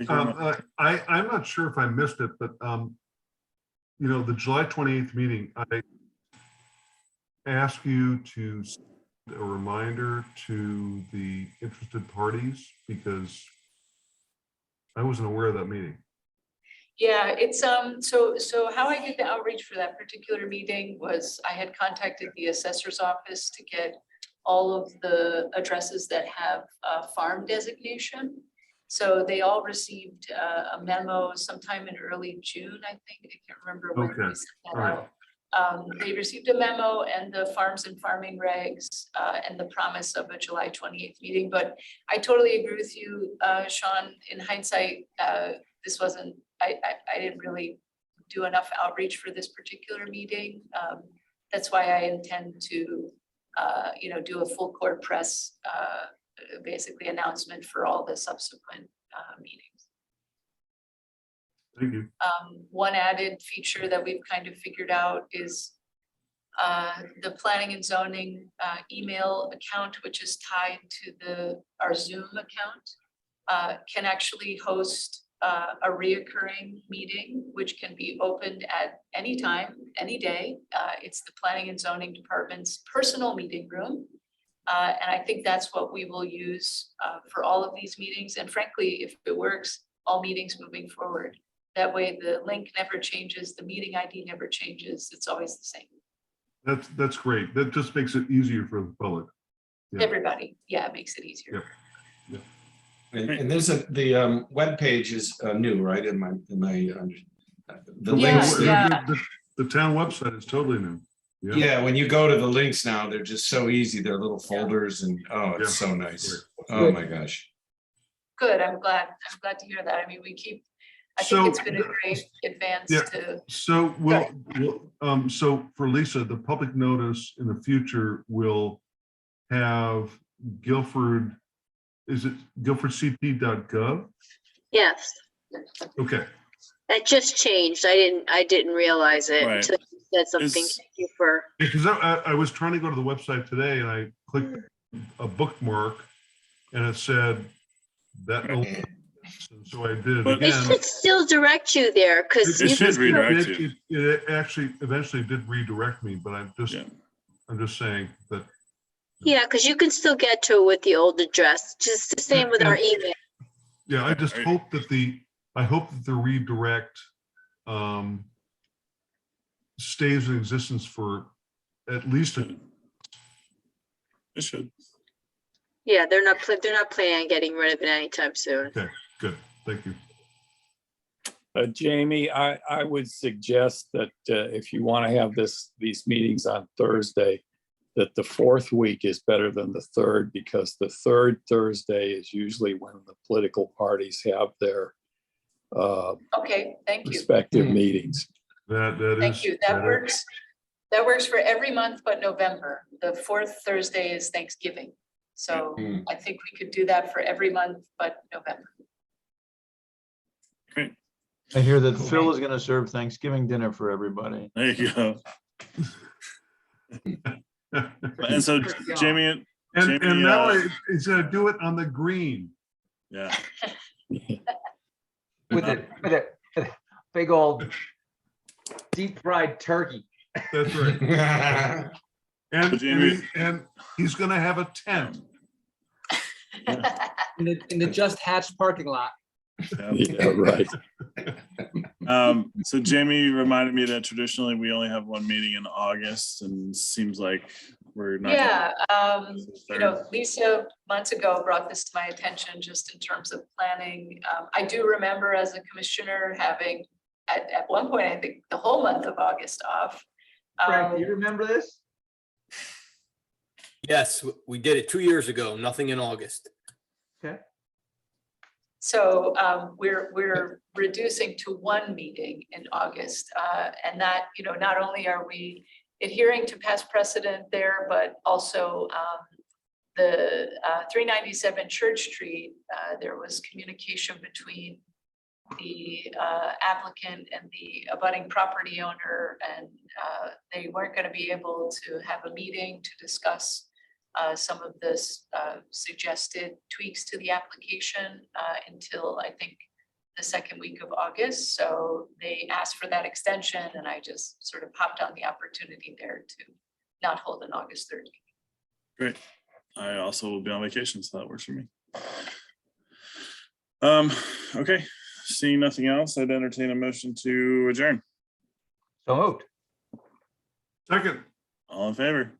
I'm not sure if I missed it, but the July 28th meeting, I ask you to send a reminder to the interested parties because I wasn't aware of that meeting. Yeah, it's so how I did the outreach for that particular meeting was I had contacted the assessor's office to get all of the addresses that have a farm designation. So they all received a memo sometime in early June, I think. I can't remember when we sent that out. They received a memo and the farms and farming regs and the promise of a July 28th meeting. But I totally agree with you, Sean. In hindsight, this wasn't, I didn't really do enough outreach for this particular meeting. That's why I intend to, do a full court press, basically announcement for all the subsequent meetings. Thank you. One added feature that we've kind of figured out is the planning and zoning email account, which is tied to our Zoom account, can actually host a reoccurring meeting, which can be opened at any time, any day. It's the planning and zoning department's personal meeting room. And I think that's what we will use for all of these meetings. And frankly, if it works, all meetings moving forward. That way the link never changes, the meeting ID never changes. It's always the same. That's great. That just makes it easier for the public. Yeah. Everybody, yeah, it makes it easier. Yep. And there's the webpage is new, right? The Yeah, links. yeah. The town website is totally new. Yeah, when you go to the links now, they're just so easy. They're little folders and it's so nice. Oh my gosh. Good, I'm glad to hear that. I mean, I think it's been a great advance to. So so for Lisa, the public notice in the future will have Guilford, is it guilfordcp.gov? Yes, Okay. that just changed. I didn't realize it Right. until you said something. Is- Thank you for, Because I was trying to go to the website today and I clicked a bookmark and it said that. And so I did it But- it again. should still direct you there because It you should can redirect still- you. It actually eventually did redirect me, but I'm Yeah. just saying that. Yeah, because you can still get to it with the old address, just the same with our email. Yeah, I just hope that the redirect stays in existence for at least a. It should. Yeah, they're not planning on getting rid of it anytime soon. Okay, good, thank you. Jamie, I would suggest that if you want to have these meetings on Thursday, that the fourth week is better than the third, because the third Thursday is usually when the political parties have their Okay, thank you. respective meetings. That Thank is. you. That works. That works for every month but November. The fourth Thursday is Thanksgiving. So I think we could do that for every month but November. Great. I hear that Phil is gonna serve Thanksgiving dinner for everybody. There you go. And so Jamie, And now he's gonna do it on the green. yeah. With a big old deep fried turkey. That's right. So Jamie- And he's gonna have a tent. In the just hatched parking lot. Yeah, right. So Jamie reminded me that traditionally we only have one meeting in August, and seems like we're not. Yeah, Lisa months ago brought this to my attention just in terms of planning. I do remember as a commissioner having at one point, I think the whole month of August off. Frank, do you remember this? Yes, we did it 2 years ago, nothing in August. Okay. So we're reducing to one meeting in August. And that, not only are we adhering to past precedent there, but also the 397 Church Street, there was communication between the applicant and the abutting property owner, and they weren't going to be able to have a meeting to discuss some of this suggested tweaks to the application until I think the second week of August. So they asked for that extension, and I just sort of popped on the opportunity there to not hold an August 3rd. Great. I also will be on vacation, so that works for me. Okay, seeing nothing else, I'd entertain a motion to adjourn. So moved. Second. All in favor?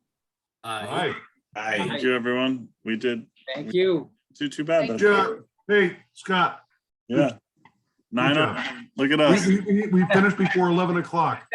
Aye. Thank you, everyone. We did Thank you. too bad. Thank though. Yeah. Hey, Scott. Yeah. 9 job. Look at us. We finished before 11 o'clock.